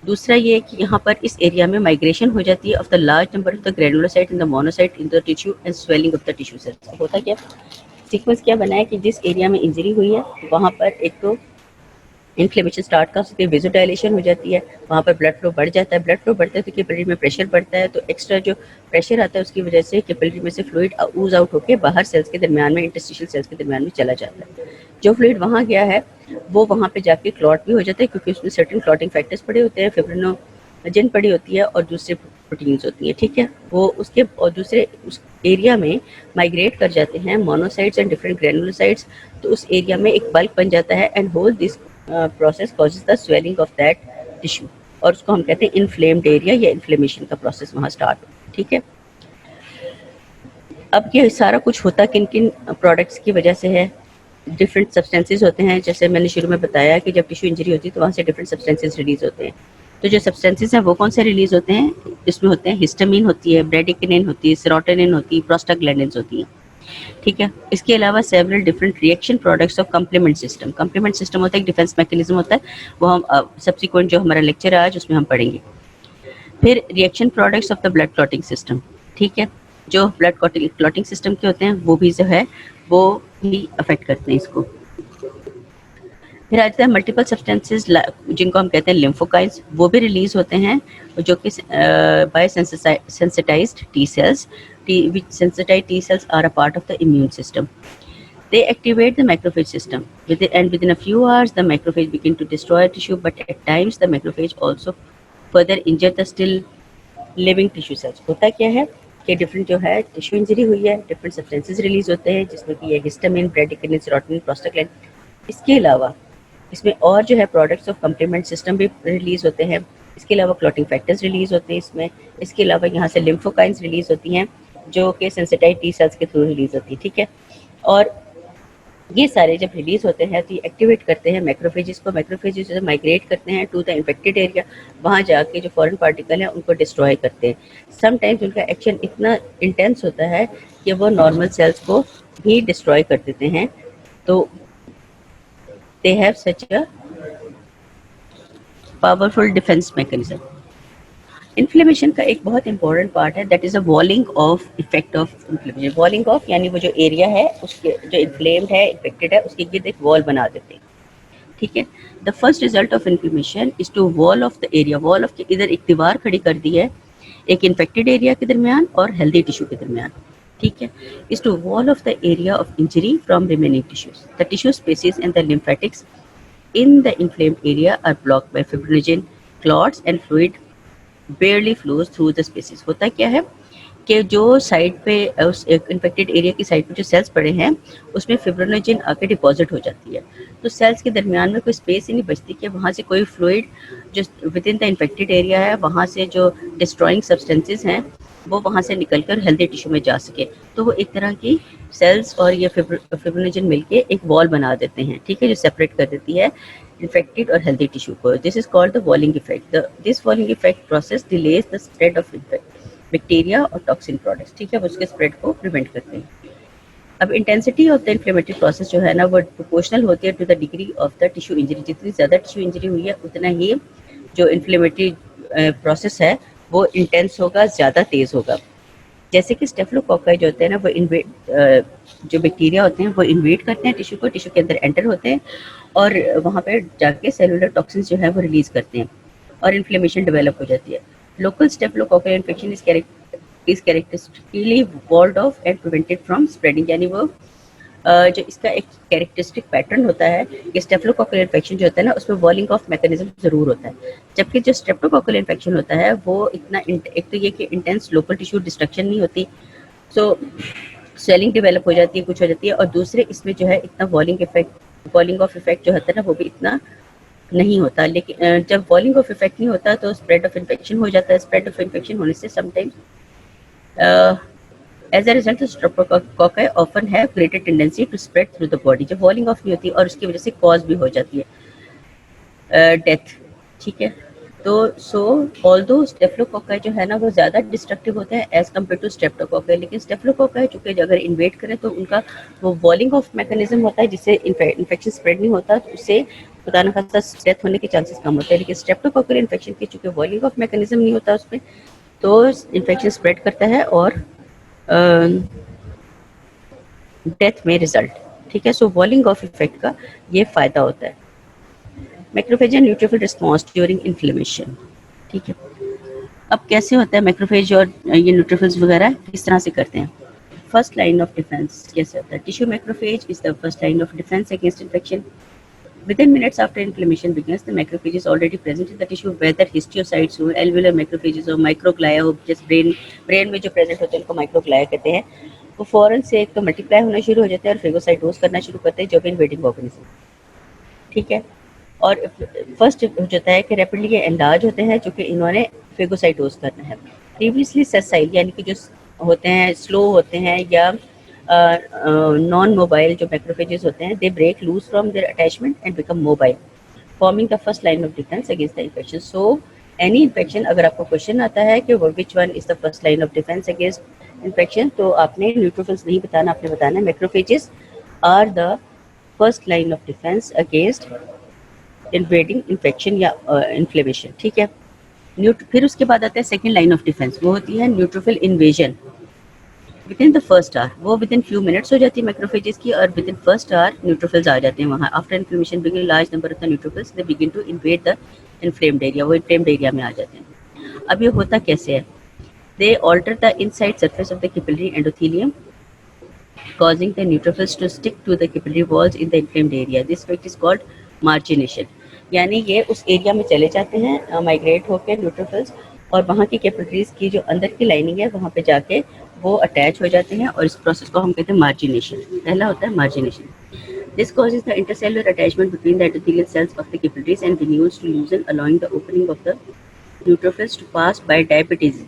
दूसरा ये कि यहाँ पर इस एरिया में माइग्रेशन हो जाती है of the large number of the granulocyte in the monocyte in the tissue and swelling of the tissue cells. होता क्या, सीक्वेंस क्या बना है कि जिस एरिया में इंजरी हुई है वहाँ पर एक तो इन्फ्लेमेशन स्टार्ट कर सकती है, वेजोडायलेशन हो जाती है, वहाँ पर ब्लड फ्लो बढ़ जाता है, ब्लड फ्लो बढ़ता है तो कैपिलरी में प्रेशर बढ़ता है, तो एक्स्ट्रा जो प्रेशर आता है उसकी वजह से कैपिलरी में से फ्लूइड ऊज आउट होकर बाहर सेल्स के दरमियान में, इंटरस्टिशियल सेल्स के दरमियान में चला जाता है। जो फ्लूइड वहाँ गया है वो वहाँ पे जाके क्लॉट भी हो जाता है क्योंकि उसमें सर्टेन क्लॉटिंग फैक्टर्स पड़े होते हैं, फिब्रिनोजेन पड़ी होती है और दूसरे प्रोटीन्स होती हैं। ठीक है, वो उसके और दूसरे उस एरिया में माइग्रेट कर जाते हैं मोनोसाइट्स एंड डिफरेंट ग्रेनुलोसाइट्स, तो उस एरिया में एक बल्क बन जाता है and whole this process causes the swelling of that tissue और उसको हम कहते हैं इन्फ्लेम्ड एरिया या इन्फ्लेमेशन का प्रोसेस वहाँ स्टार्ट हो। ठीक है, अब ये सारा कुछ होता किन किन प्रोडक्ट्स की वजह से है, डिफरेंट सब्सटेंसेस होते हैं। जैसे मैंने शुरू में बताया कि जब टिश्यू इंजरी होती है तो वहाँ से डिफरेंट सब्सटेंसेस रिलीज होते हैं। तो जो सब्सटेंसेस हैं वो कौन से रिलीज होते हैं, इसमें होते हैं हिस्टामिन होती है, ब्रेडिकिनिन होती है, सेरोटोनिन होती है, प्रोस्टाग्लैंडिन्स होती हैं। ठीक है, इसके अलावा several different reaction products of complement system. Complement system होता है एक डिफेंस मैकेनिज्म होता है, वो हम सब्सिक्वेंट जो हमारा लेक्चर है आज उसमें हम पढ़ेंगे। फिर reaction products of the blood clotting system. ठीक है, जो ब्लड क्लॉटिंग सिस्टम के होते हैं वो भी जो है वो भी अफेक्ट करते हैं इसको। फिर आ जाता है मल्टीपल सब्सटेंसेस जिनको हम कहते हैं लिम्फोकाइन्स, वो भी रिलीज होते हैं जो कि by sensitised T cells, which sensitized T cells are a part of the immune system. They activate the macrophage system, and within a few hours, the macrophage begin to destroy tissue. But at times, the macrophage also further injure the still living tissue cells. होता क्या है कि different जो है tissue injury हुई है, different substances release होते हैं, जिसमें कि ये हिस्टामिन, ब्रेडिकिनिन, सेरोटोनिन, प्रोस्टाग्लैंडिन। इसके अलावा इसमें और जो है प्रोडक्ट्स ऑफ कम्प्लीमेंट सिस्टम भी रिलीज होते हैं। इसके अलावा क्लॉटिंग फैक्टर्स रिलीज होते हैं इसमें। इसके अलावा यहाँ से लिम्फोकाइंस रिलीज होती हैं, जो कि सेंसिटाइव टी सेल्स के थ्रू रिलीज होती है, ठीक है। और ये सारे जब रिलीज होते हैं तो ये एक्टिवेट करते हैं मैक्रोफेजेस को। मैक्रोफेजेस जो माइग्रेट करते हैं टू द इन्फेक्टेड एरिया, वहाँ जाके जो फॉरेन पार्टिकल हैं उनको डिस्ट्रॉय करते हैं। समटाइम्स उनका एक्शन इतना इंटेंस होता है कि वो नॉर्मल सेल्स को भी डिस्ट्रॉय कर देते हैं। तो they have such a powerful defence mechanism. Inflammation का एक बहुत इंपॉर्टेंट पार्ट है, that is a वॉलिंग of effect of inflammation. वॉलिंग of यानी वो जो एरिया है उसके जो इन्फ्लेम्ड है, इन्फेक्टेड है, उसके गिर्द एक वॉल बना देते हैं, ठीक है। The first result of inflammation is to wall off the area. Wall off के इधर एक दीवार खड़ी कर दी है, एक इन्फेक्टेड एरिया के दरमियान और हेल्दी टिश्यू के दरमियान, ठीक है। Is to wall off the area of injury from remaining tissues. The tissue spaces and the lymphatics in the inflamed area are blocked by fibrinogen clots and fluid barely flows through the spaces। होता क्या है कि जो side पे उस infected area की side पे जो सेल्स पड़े हैं उसमें फिब्रोनोजेन आके डिपॉजिट हो जाती है, तो सेल्स के दरमियान में कोई स्पेस ही नहीं बचती कि वहाँ से कोई फ्लूइड जो with in the infected area है वहाँ से जो डिस्ट्रॉइंग सब्सटेंसेज हैं वो वहाँ से निकलकर हेल्दी टिश्यू में जा सके। तो वो एक तरह की सेल्स और ये फिब्रोनोजेन मिलके एक वॉल बना देते हैं, ठीक है, जो सेपरेट कर देती है इन्फेक्टेड और हेल्दी टिश्यू को। This is called the वॉलिंग effect. This वॉलिंग effect process delays the spread of bacteria और टॉक्सिन प्रोडक्ट्स, ठीक है, वो उसके स्प्रेड को प्रिवेंट करते हैं। अब intensity of the inflammatory process जो है ना वो प्रोपोर्शनल होती है to the degree of the tissue injury. जितनी ज़्यादा टिश्यू इंजरी हुई है उतना ही जो इन्फ्लेमेटरी प्रोसेस है वो इंटेंस होगा, ज़्यादा तेज़ होगा। जैसे कि स्टेफिलोकोकाई जो होते हैं ना वो जो बैक्टीरिया होते हैं वो इन्वेड करते हैं टिश्यू को, टिश्यू के अंदर एंटर होते हैं और वहाँ पे जाके सेलुलर टॉक्सिन्स जो है वो रिलीज करते हैं और इन्फ्लेमेशन डेवलप हो जाती है। Local staphylococci infection is characteristically walled off and prevented from spreading. यानी वो जो इसका एक कैरेक्टरिस्टिक पैटर्न होता है कि स्टेफिलोकोकल इन्फेक्शन जो होता है ना उसमें वॉलिंग ऑफ मैकेनिज्म ज़रूर होता है, जबकि जो स्ट्रेप्टोकोकल इन्फेक्शन होता है वो इतना एक तो ये कि इंटेंस लोकल टिश्यू डिस्ट्रक्शन नहीं होती, सो स्वेलिंग डेवलप हो जाती है, कुछ हो जाती है, और दूसरे इसमें जो है इतना वॉलिंग ऑफ इफेक्ट जो होता है ना वो भी इतना नहीं होता। लेकिन जब वॉलिंग ऑफ इफेक्ट नहीं होता तो स्प्रेड ऑफ इन्फेक्शन हो जाता है। स्प्रेड ऑफ इन्फेक्शन होने से sometimes as a result streptococci often have greater tendency to spread through the body. जब वॉलिंग ऑफ नहीं होती और उसकी वजह से कॉज भी हो जाती है डेथ, ठीक है। तो सो ऑल्दो स्टेफिलोकोकाई जो है ना वो ज़्यादा डिस्ट्रक्टिव होते हैं एज कम्पेयर टू स्ट्रेप्टोकोकाई, लेकिन स्टेफिलोकोकाई चूँकि अगर इन्वेड करे तो उनका वो वॉलिंग ऑफ मैकेनिज्म होता है जिससे इन्फेक्शन स्प्रेड नहीं होता, तो उससे खुदा न खास्ता डेथ होने के चांसेस कम होते हैं। लेकिन स्ट्रेप्टोकोकल इन्फेक्शन की चूँकि वॉलिंग ऑफ मैकेनिज्म नहीं होता उसमें, तो इन्फेक्शन स्प्रेड करता है और डेथ में रिजल्ट, ठीक है। सो वॉलिंग ऑफ इफेक्ट का ये फ़ायदा होता है। Macrophage and neutrophil response during inflammation, ठीक है। अब कैसे होता है मैक्रोफेज और ये न्यूट्रोफिल्स वगैरह किस तरह से करते हैं। फर्स्ट लाइन ऑफ डिफेंस कैसे होता है। Tissue macrophage is the first line of defence against infection. Within minutes after inflammation begins, the macrophage is already present in the tissue, whether histiocytes हो, alveolar macrophages हो, microglia हो, जैसे brain में जो present होते हैं उनको माइक्रोग्लाया कहते हैं। वो फौरन से एक तो मल्टीप्लाई होना शुरू हो जाते हैं और फेगोसाइटोज करना शुरू करते हैं, जो भी इन्वेडिंग ऑर्गेनिज्म, ठीक है। और फर्स्ट हो जाता है कि रैपिडली ये एनलार्ज होते हैं, चूँकि इन्होंने फेगोसाइटोज करना है। प्रीवियसली सेसाइल यानी कि जो होते हैं स्लो होते हैं या नॉन मोबाइल जो मैक्रोफेजेस होते हैं, they break loose from their attachment and become mobile, forming the first line of defence against the infection. So any infection, अगर आपको क्वेश्चन आता है कि which one is the first line of defence against infection, तो आपने neutrophils नहीं बताना, आपने बताना है macrophages are the first line of defence against invading infection या इन्फ्लेमेशन, ठीक है। फिर उसके बाद आता है सेकेंड लाइन ऑफ डिफेंस, वो होती है neutrophil invasion within the first hour. वो विद इन फ्यू मिनट्स हो जाती है मैक्रोफेजेस की, और within first hour neutrophils आ जाते हैं वहाँ। After inflammation begin large number of the neutrophils they begin to invade the inflamed area, वो इन्फ्लेम्ड एरिया में आ जाते हैं। अब ये होता कैसे है, they alter the inside surface of the capillary endothelium causing the neutrophils to stick to the capillary walls in the inflamed area. This effect is called margination. यानी ये उस एरिया में चले जाते हैं माइग्रेट होकर न्यूट्रोफिल्स, और वहाँ की कैपिलरीज की जो अंदर की लाइनिंग है वहाँ पे जाके वो अटैच हो जाते हैं, और इस प्रोसेस को हम कहते हैं मार्जिनेशन। पहला होता है margination. This causes the intercellular attachment between the endothelial cells of the capillaries and venules to loosen, allowing the opening of the neutrophils to pass by diabetes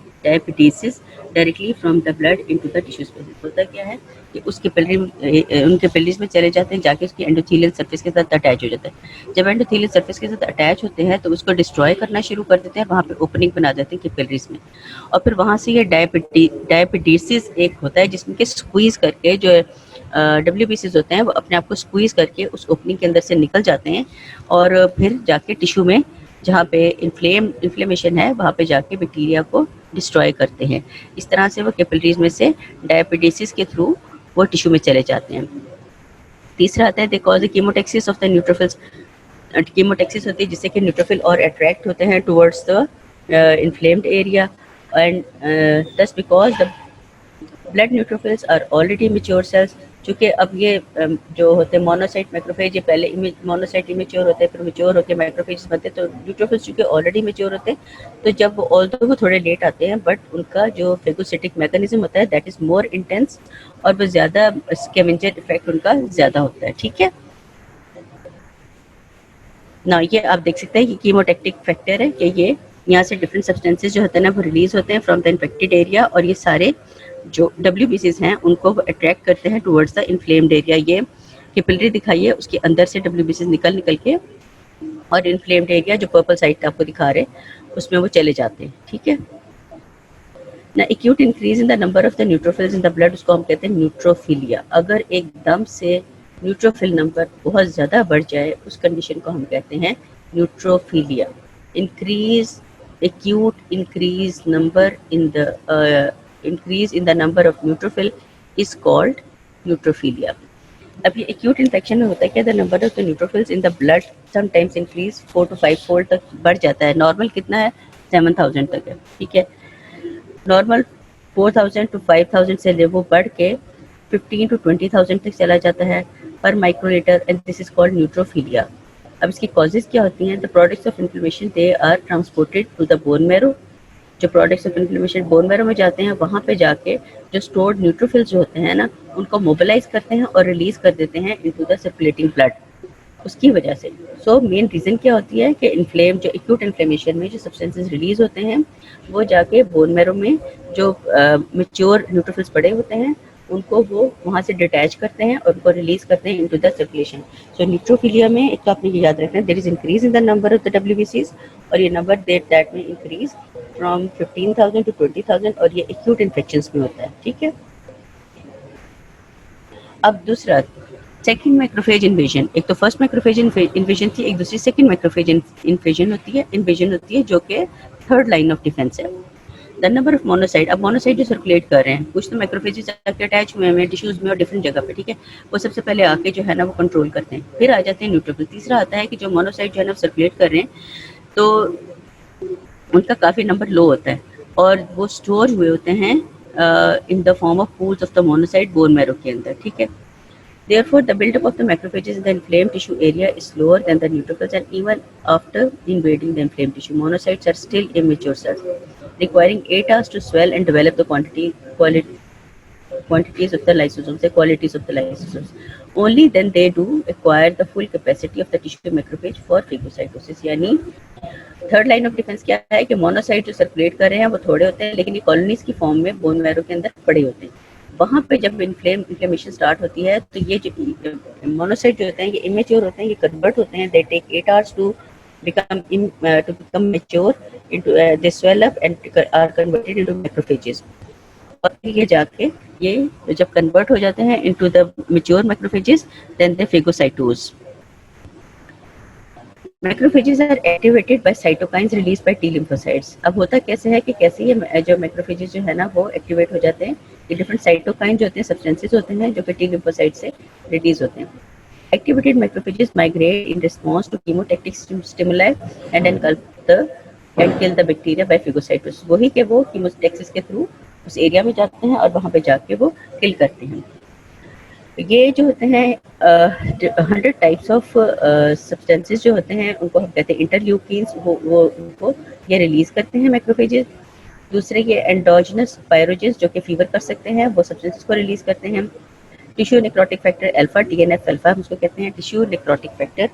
directly from the blood into the tissue spaces. होता क्या है कि उस उन capillaries में चले जाते हैं, जाके उसकी एंडोथेलियल सरफेस के साथ अटैच हो जाता है. जब एंडोथेलियल सरफेस के साथ अटैच होते हैं तो उसको डिस्ट्रॉय करना शुरू कर देते हैं, वहाँ पे ओपनिंग बना देते हैं कैपिलरीज में, और फिर वहाँ से ये डायबिटीसिस एक होता है जिसमें कि स्क्वीज करके जो WBCs होते हैं वो अपने आप को स्क्वीज करके उस ओपनिंग के अंदर से निकल जाते हैं, और फिर जाके टिश्यू में जहाँ पे इन्फ्लेमेशन है वहाँ पे जाके बैक्टीरिया को डिस्ट्रॉय करते हैं. इस तरह से वो कैपिलरीज में से डायबिटीसिस के थ्रू वो टिश्यू में चले जाते हैं. तीसरा आता है they cause the chemotaxis of the neutrophils. Chemotaxis होती है जिससे कि न्यूट्रोफिल और अट्रैक्ट होते हैं towards the inflamed area, and thus because the blood neutrophils are already mature cells. चूँकि अब ये जो होते हैं मोनोसाइट मैक्रोफेज, ये पहले मोनोसाइट इमेच्योर होते हैं, फिर मेच्योर होकर मैक्रोफेज बनते हैं, तो न्यूट्रोफिल्स चूँकि ऑलरेडी मेच्योर होते हैं, तो जब ऑल्दो वो थोड़े लेट आते हैं बट उनका जो फेगोसिटिक मैकेनिज्म होता है दैट इज़ मोर इंटेंस, और वो ज़्यादा स्कैवेंजर इफेक्ट उनका ज़्यादा होता है. ठीक है ना, ये आप देख सकते हैं कि कीमोटैक्टिक फैक्टर है कि ये यहाँ से डिफरेंट सब्सटेंसेस जो होते हैं ना वो रिलीज होते हैं फ्रॉम द इन्फेक्टेड एरिया, और ये सारे जो WBCs हैं उनको अट्रैक्ट करते हैं टुवर्ड्स द इन्फ्लेम्ड एरिया. ये कैपिलरी दिखाइए, उसके अंदर से WBCs निकल के और इन्फ्लेम्ड एरिया जो पर्पल साइड आपको दिखा रहे उसमें वो चले जाते हैं. ठीक है ना. Acute increase in the number of the neutrophils in the blood, उसको हम कहते हैं न्यूट्रोफिलिया. अगर एकदम से न्यूट्रोफिल नंबर बहुत ज़्यादा बढ़ जाए उस कंडीशन को हम कहते हैं न्यूट्रोफिलिया. Acute increase in the number of neutrophil is called neutrophilia. अब ये acute infection में होता है क्या, the number of the neutrophils in the blood sometimes increase 4 to 5 fold तक बढ़ जाता है. नॉर्मल कितना है 7000 तक है. ठीक है, नॉर्मल 4000 to 5000 से वो बढ़ के 15 to 20,000 तक चला जाता है per microlitre, and this is called neutrophilia. अब इसकी कॉजेज क्या होती हैं? The products of inflammation they are transported to the bone marrow. जो products of inflammation bone marrow में जाते हैं वहाँ पे जाके जो स्टोर्ड न्यूट्रोफिल्स जो होते हैं ना उनको मोबिलाइज करते हैं और रिलीज कर देते हैं इनटू द सर्कुलेटिंग ब्लड. उसकी वजह से सो मेन रीज़न क्या होती है कि जो एक्यूट इन्फ्लेमेशन में जो सब्सटेंसेस रिलीज होते हैं वो जाके बोन मैरो में जो मेच्योर न्यूट्रोफिल्स पड़े होते हैं उनको वो वहाँ से डिटैच करते हैं और उनको रिलीज करते हैं into the circulation. So neutrophilia में एक तो आपने ये याद रखना है there is increase in the number of the WBCs, और ये नंबर दैट में इंक्रीज फ्रॉम 15,000 to 20,000, और ये एक्यूट इन्फेक्शंस में होता है. ठीक है, अब दूसरा सेकंड मैक्रोफेज इन्वेजन. एक तो फर्स्ट मैक्रोफेज इन्वेजन थी, एक दूसरी सेकंड मैक्रोफेज इन्वेजन होती है जो कि थर्ड लाइन ऑफ डिफेंस है. The number of monocyte. अब मोनोसाइट जो सर्कुलेट कर रहे हैं, कुछ तो मैक्रोफेजेस आके अटैच हुए हैं टिश्यूज में और डिफरेंट जगह पे. ठीक है, वो सबसे पहले आके जो है ना वो कंट्रोल करते हैं, फिर आ जाते हैं न्यूट्रोफिल. तीसरा आता है कि जो मोनोसाइट जो है ना सर्कुलेट कर रहे हैं तो उनका काफ़ी नंबर लो होता है और वो स्टोर हुए होते हैं in the form of pools of the monocyte bone marrow के अंदर. ठीक है, therefore the buildup of the macrophages in the inflamed tissue area is slower than the neutrophils, and even after invading the inflamed tissue monocytes are still immature cells requiring 8 hours to swell and develop the quantities of the lysosomes, the qualities of the lysosomes. Only then they do acquire the full capacity of the tissue macrophage for phagocytosis. यानी third line of defence क्या है कि monocyte जो circulate कर रहे हैं वो थोड़े होते हैं लेकिन ये कॉलोनीज की फॉर्म में बोन मैरो के अंदर पड़े होते हैं. वहाँ पे जब इन्फ्लेमेशन स्टार्ट होती है तो ये जो मोनोसाइट जो होते हैं ये इमेच्योर होते हैं, ये कन्वर्ट होते हैं. They take 8 hours to become mature into they swell up and are converted into macrophages. और ये जाके ये जब कन्वर्ट हो जाते हैं into the mature macrophages then they phagocytose. Macrophages are activated by cytokines release by T lymphocytes. अब होता कैसे है कि कैसे ये जो मैक्रोफेजेस जो है ना वो एक्टिवेट हो जाते हैं. ये डिफरेंट साइटोकाइन जो होते हैं सब्सटेंसेस होते हैं जो कि टी लिम्फोसाइट से रिलीज होते हैं. Activated macrophages migrate in response to chemotactic stimuli and kill the bacteria by phagocytosis. वही के वो कीमोटैक्सिस के थ्रू उस एरिया में जाते हैं और वहाँ पे जाके वो किल करते हैं. ये जो होते हैं 100 टाइप्स ऑफ सब्सटेंसेस जो होते हैं उनको हम कहते हैं इंटरल्यूकिन्स, वो उनको ये रिलीज करते हैं मैक्रोफेजेस। दूसरे ये एंडोजिनस पायरोजेंस जो कि फीवर कर सकते हैं, वो सब्सटेंसेस को रिलीज करते हैं। Tissue necrotic factor alpha, TNF alpha हम उसको कहते हैं टिश्यू नेक्रोटिक फैक्टर,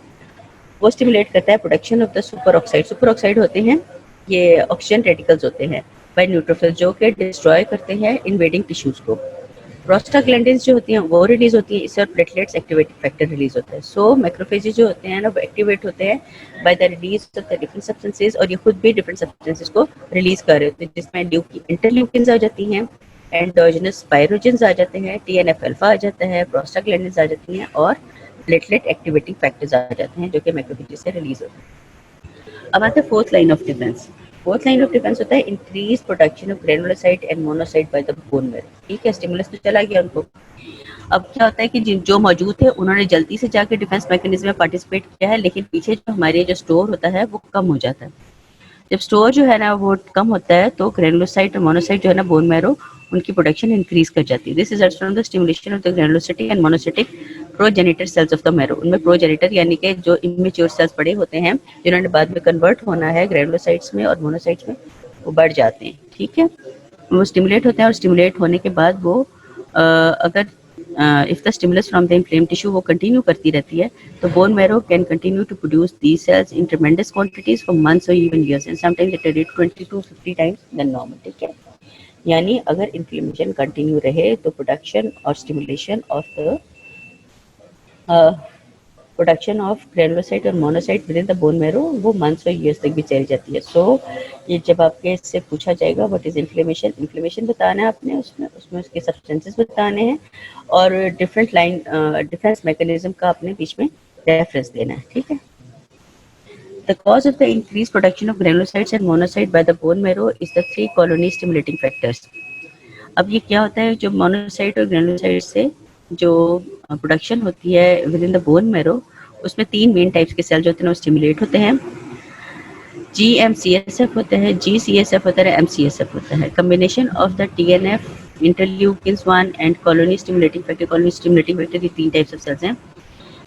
वो स्टिमुलेट करता है production of the super oxide. Super oxide होते हैं ये ऑक्सीजन रेडिकल्स होते हैं बाय न्यूट्रोफिल्स जो कि डिस्ट्रॉय करते हैं इन्वेडिंग टिश्यूज को। प्रोस्टाग्लैंडिन्स जो होती हैं वो रिलीज होती है, इससे प्लेटलेट्स एक्टिवेटिंग फैक्टर रिलीज होता है। सो मैक्रोफेजेस जो होते हैं ना वो एक्टिवेट होते हैं by the release of the different substances, और ये खुद भी डिफरेंट सब्सटेंसेस को रिलीज कर रहे होते हैं, जिसमें इंटरल्यूकिन्स आ जाती हैं, एंडोजिनस पायरोजेंस आ जाते हैं, TNF अल्फा आ जाता है, प्रोस्टाग्लैंडिन्स आ जाती हैं, और प्लेटलेट एक्टिवेटिंग फैक्टर्स आ जाते हैं जो कि मैक्रोफेजेस से रिलीज होते हैं। अब आता है fourth line of defence. Fourth line of defence होता है increase production of granulocyte and monocyte by the bone marrow. ठीक है, स्टिमुलस तो चला गया उनको। अब क्या होता है कि जो मौजूद थे उन्होंने जल्दी से जाके डिफेंस मैकेनिज्म में पार्टिसिपेट किया है, लेकिन पीछे जो हमारे जो स्टोर होता है वो कम हो जाता है। जब स्टोर जो है ना वो कम होता है तो ग्रेनुलोसाइट और मोनोसाइट जो है ना बोन मैरो उनकी प्रोडक्शन इंक्रीज कर जाती है। This results from the stimulation of the granulocytic and monocytic progenitor cells of the marrow. उनमें प्रोजेनिटर यानी कि जो इमेच्योर सेल्स बड़े होते हैं जिन्होंने बाद में कन्वर्ट होना है ग्रेनुलोसाइट्स में और मोनोसाइट्स में, वो बढ़ जाते हैं। ठीक है, वो स्टिमुलेट होते हैं और स्टिमुलेट होने के बाद वो अगर if the stimulus from the inflamed tissue वो कंटिन्यू करती रहती है तो bone marrow can continue to produce these cells in tremendous quantities for months और even years and sometimes at a rate 20 to 50 times than normal. ठीक है, यानी अगर इन्फ्लेमेशन कंटिन्यू रहे तो प्रोडक्शन और stimulation of the production of granulocyte और monocyte within the bone marrow वो मंथ्स और ईयर्स तक भी चली जाती है। सो ये जब आपके इससे पूछा जाएगा व्हाट इज इन्फ्लेमेशन, इन्फ्लेमेशन बताना है आपने, उसमें उसके सब्सटेंसेस बताने हैं और डिफरेंट लाइन डिफेंस मैकेनिज्म का अपने बीच में रेफरेंस देना है। ठीक है, The cause of the increased production of granulocytes and monocytes by the bone marrow is the 3 colony stimulating factors. अब ये क्या होता है, जो मोनोसाइट और ग्रेनुलोसाइट से जो प्रोडक्शन होती है with in the bone marrow, उसमें 3 मेन टाइप्स के सेल जो होते हैं वो स्टिमुलेट होते हैं। GMCSF होता है, GCSF होता है, MCSF होता है। Combination of the TNF, interleukins 1 and colony stimulating factor. Colony stimulating factor, ये 3 टाइप्स ऑफ सेल्स हैं।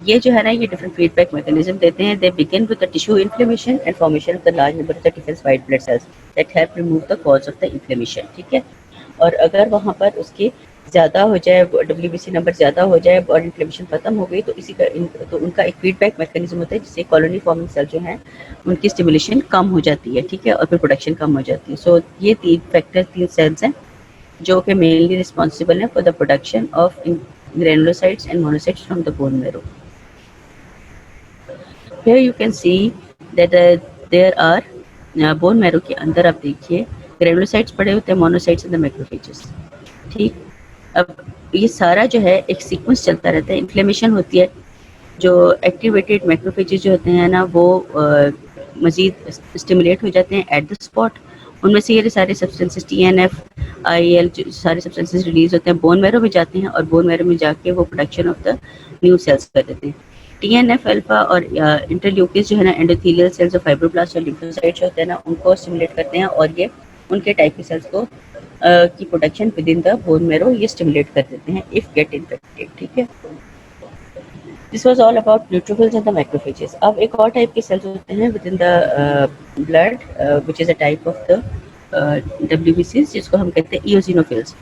ये जो है ना ये डिफरेंट फीडबैक मैकेनिज्म देते हैं। They begin with the tissue inflammation and formation of the large number of the defence white blood sales that help remove the cause of the inflammation. ठीक है, और अगर वहाँ पर उसकी ज़्यादा हो जाए, WBC नंबर ज़्यादा हो जाए और इन्फ्लेमेशन खत्म हो गई तो इसी का तो उनका एक फीडबैक मैकेनिज्म होता है जिससे कॉलोनी फॉर्मिंग सेल जो है उनकी स्टिमुलेशन कम हो जाती है। ठीक है, और फिर प्रोडक्शन कम हो जाती है। सो ये 3 सेल्स हैं जो कि मेनली रिस्पॉन्सिबल हैं for the production of granulocytes and monocytes from the bone marrow. Here you can see that there are bone marrow के अंदर आप देखिए ग्रेनुलोसाइट्स पड़े होते हैं, मोनोसाइट्स एंड द मैक्रोफेजेस। ठीक, अब ये सारा जो है एक सीक्वेंस चलता रहता है। इन्फ्लेमेशन होती है, जो एक्टिवेटेड मैक्रोफेजेस जो होते हैं ना वो मज़ीद स्टिमुलेट हो जाते हैं एट द स्पॉट। उनमें से ये सारे सब्सटेंसेस TNF, IL जो सारे सब्सटेंसेस रिलीज होते हैं बोन मैरो में जाते हैं और बोन मैरो में जाके वो production of the new sales कर देते हैं। TNF अल्फा और इंटरल्यूकिन्स जो है ना एंडोथेलियल सेल्स और फाइब्रोब्लास्ट और लिम्फोसाइट्स होते हैं ना उनको स्टिमुलेट करते हैं और ये उनके टाइप के सेल्स को की production with in the bone marrow ये स्टिमुलेट कर देते हैं इफ गेट इन्फेक्टेड। ठीक है, this was all about neutrophils and the macrophages. अब एक और टाइप के सेल्स होते हैं within the blood which is a type of the WBCs जिसको हम कहते हैं इओसिनोफिल्स।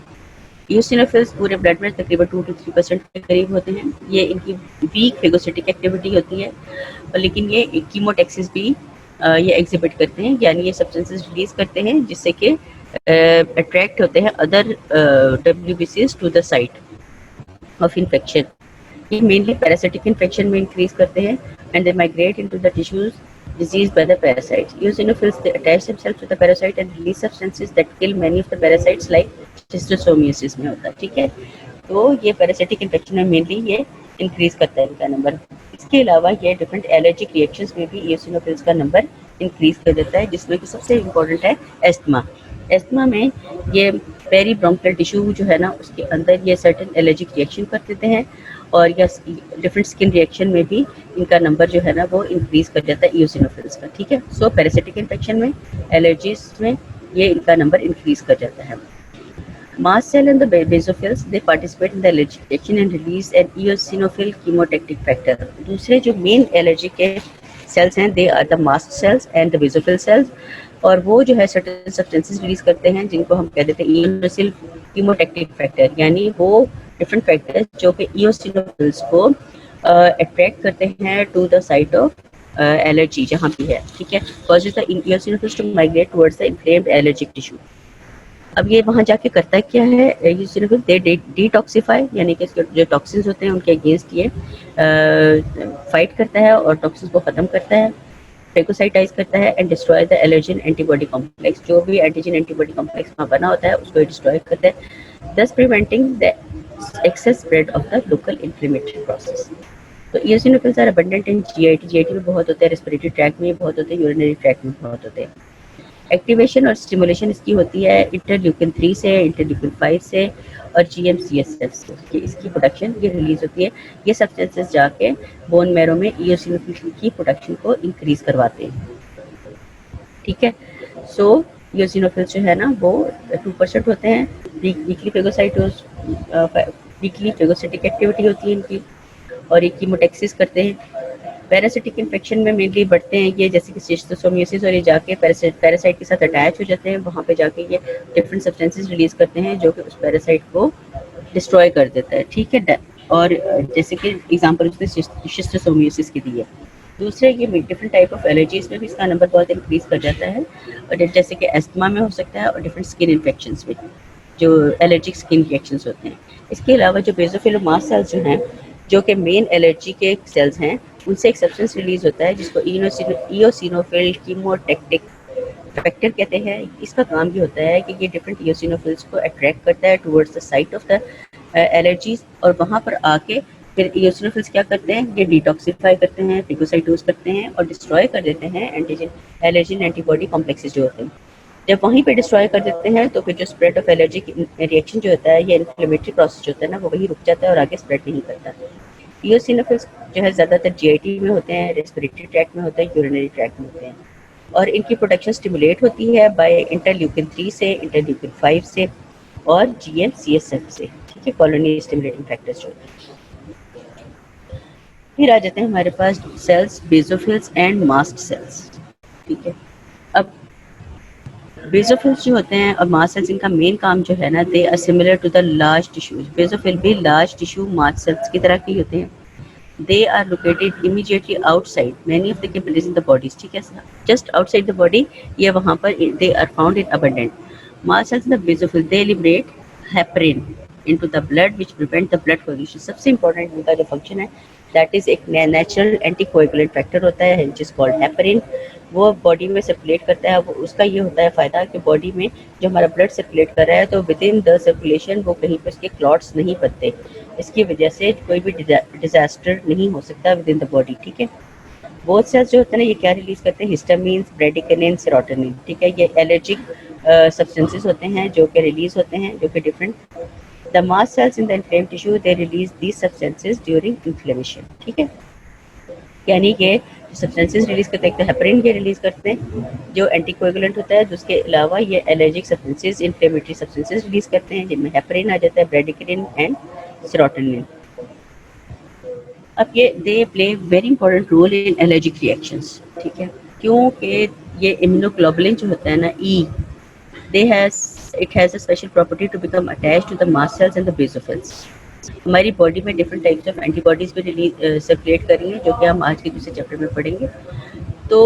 यूसिनोफिल्स पूरे ब्लड में तकरीबन 2 to 3% के करीब होते हैं। ये इनकी वीक फेगोसिटिक एक्टिविटी होती है, और लेकिन ये कीमोटैक्सिस भी ये एग्जिबिट करते हैं, यानी ये सब्सटेंसेस रिलीज करते हैं जिससे कि अट्रैक्ट होते हैं other WBCs to the site of infection. ये मेनली पैरासिटिक इन्फेक्शन में इंक्रीज करते हैं and they migrate into the tissues diseased by the parasite. Eosinophils they attach themselves to the parasite and release substances that kill many of the parasites like schistosomiasis में होता है। ठीक है, तो ये पैरासिटिक इन्फेक्शन में मेनली ये increase करता है इनका नंबर। इसके अलावा ये डिफरेंट एलर्जिक रिएक्शंस में भी eosinophils का नंबर इंक्रीज कर देता है, जिसमें कि सबसे इम्पोर्टेंट है एस्थमा। एस्थमा में ये पेरी ब्रोंकियल टिश्यू जो है ना उसके अंदर ये सर्टेन एलर्जिक रिएक्शन कर देते हैं और या डिफरेंट स्किन रिएक्शन में भी इनका नंबर जो है ना वो इंक्रीज कर जाता है eosinophils का। ठीक है, सो पैरासिटिक इन्फेक्शन में, एलर्जीज में ये इनका नंबर इंक्रीज कर जाता है। Mast cell and the basophils they participate in the allergic reaction and release an eosinophil chemotactic factor. दूसरे जो मेन एलर्जी के सेल्स हैं they are the mast cells and the basophil cells, और वो जो है सर्टेन सब्सटेंसेस रिलीज करते हैं जिनको हम कह देते हैं इयोसिनोफिल कीमोटैक्टिक फैक्टर, यानी वो डिफरेंट फैक्टर्स जो कि इयोसिनोफिल्स को अट्रैक्ट करते हैं to the site of allergy जहाँ भी है, ठीक है, causes the eosinophils to migrate towards the inflamed allergic tissue. अब ये वहाँ जाके करता क्या है, इयोसिनोफिल दे डिटॉक्सिफाई, यानी कि इसके जो टॉक्सिन्स होते हैं उनके अगेंस्ट ये फाइट करता है और टॉक्सिन्स को ख़त्म करता है, फेगोसाइटाइज करता है and destroy the allergen antibody complex, जो भी एंटीजन एंटीबॉडी कॉम्प्लेक्स वहाँ बना होता है उसको डिस्ट्रॉय करता है, thus preventing the excess spread of the local inflammatory process. तो eosinophils are abundant in GIT में बहुत होते हैं, रेस्पिरेटरी ट्रैक में बहुत होते हैं, यूरिनरी ट्रैक में बहुत होते हैं। एक्टिवेशन और स्टिमुलेशन इसकी होती है इंटरल्यूकिन 3 से, इंटरल्यूकिन 5 से और जीएमसीएसएफ से, इसकी प्रोडक्शन ये रिलीज होती है। ये सब्सटेंसेस जाके बोन मैरो में इयोसिनोफिल की प्रोडक्शन को इंक्रीज करवाते हैं, ठीक है। सो इयोसिनोफिल्स जो है ना वो 2% होते हैं, वीकली फेगोसाइटिक एक्टिविटी होती है इनकी, और ये कीमोटैक्सिस करते हैं। पैरासिटिक इन्फेक्शन में मेनली बढ़ते हैं ये, जैसे कि शिस्टोसोमियासिस, और ये जाके पैरासाइट के साथ अटैच हो जाते हैं, वहाँ पे जाके ये डिफरेंट सब्सटेंसेस रिलीज करते हैं जो कि उस पैरासाइट को डिस्ट्रॉय कर देता है, ठीक है। और जैसे कि एग्जांपल उसने शिस्टोसोमियासिस की दी है। दूसरे ये डिफरेंट टाइप ऑफ एलर्जीज में भी इसका नंबर बहुत इंक्रीज कर जाता है, और जैसे कि एस्थमा में हो सकता है और डिफरेंट स्किन इन्फेक्शंस में जो एलर्जिक स्किन रिएक्शंस होते हैं। इसके अलावा जो बेसोफिल मास्ट सेल्स जो हैं, जो कि मेन एलर्जी के सेल्स हैं, उनसे एक सब्सटेंस रिलीज होता है जिसको इयोसिनोफिल कीमोटैक्टिक फैक्टर कहते हैं। इसका काम भी होता है कि ये डिफरेंट इयोसिनोफिल्स को अट्रैक्ट करता है towards the site of the allergies, और वहाँ पर आके फिर इयोसिनोफिल्स क्या करते हैं, ये डिटॉक्सिफाई करते हैं, फेगोसाइटोज करते हैं और डिस्ट्रॉय कर देते हैं एलर्जन एंटीबॉडी कॉम्प्लेक्सेस जो होते हैं। जब वहीं पे डिस्ट्रॉय कर देते हैं तो फिर जो स्प्रेड ऑफ एलर्जिक रिएक्शन जो होता है, ये इन्फ्लेमेटरी प्रोसेस जो होता है ना, वो वहीं रुक जाता है और आगे स्प्रेड नहीं करता। इयोसिनोफिल्स जो है ज़्यादातर जीआईटी में होते हैं, रेस्पिरेटरी ट्रैक में होते हैं, यूरिनरी ट्रैक में होते हैं, और इनकी प्रोडक्शन स्टिमुलेट होती है बाय इंटरल्यूकिन 3 से, इंटरल्यूकिन 5 से और जीएमसीएसएफ से, ठीक है, कॉलोनी स्टिमुलेटिंग फैक्टर्स जो होते हैं। फिर आ जाते हैं हमारे पास cells, basophils and mast cells, ठीक है। अब बेसोफिल्स जो होते हैं और मास्ट सेल्स, इनका मेन काम जो है ना, they are similar to the large tissues. Basophil भी लार्ज टिश्यू मास्ट सेल्स की तरह के होते हैं। They are located immediately outside many of the capillaries in the bodies, ठीक है, just outside the body ये वहाँ पर they are found in abundant. Mast cells in the basophil they liberate heparin into the blood which prevent the blood coagulation. सबसे important इनका जो function है that is एक natural anticoagulant factor होता है which is called heparin, वो body में circulate करता है। वो उसका ये होता है फ़ायदा कि बॉडी में जो हमारा ब्लड सर्कुलेट कर रहा है तो विद इन द सर्कुलेशन वो कहीं पर उसके क्लॉट्स नहीं बनते, इसकी वजह से कोई भी डिजास्टर नहीं हो सकता विद इन द बॉडी, ठीक है। बहुत सेल्स जो होते हैं ये क्या रिलीज करते हैं, हिस्टामिन, ब्रेडिकनिन, सेरोटोनिन, ठीक है, ये एलर्जिक सब्सटेंसेस होते हैं जो कि रिलीज होते हैं, जो कि different. The mast cells in the inflamed tissue they release these substances during inflammation, ठीक है, यानी कि सब्सटेंसेस रिलीज करते हैं, तो हेपरिन ये रिलीज करते हैं जो एंटीकोएगुलेंट होता है, जिसके अलावा ये allergic substances, inflammatory substances release करते हैं जिनमें हेपरिन आ जाता है, ब्रेडिकनिन एंड सेरोटोनिन। अब ये they play very important role in allergic reactions, ठीक है, क्योंकि ये इम्यूनोग्लोबुलिन जो होता है ना, E, it has a special property to become attached to the mast cells and the basophils. हमारी बॉडी में डिफरेंट टाइप्स ऑफ एंटीबॉडीज भी रिलीज सर्कुलेट करेंगे जो कि हम आज के दूसरे चैप्टर में पढ़ेंगे। तो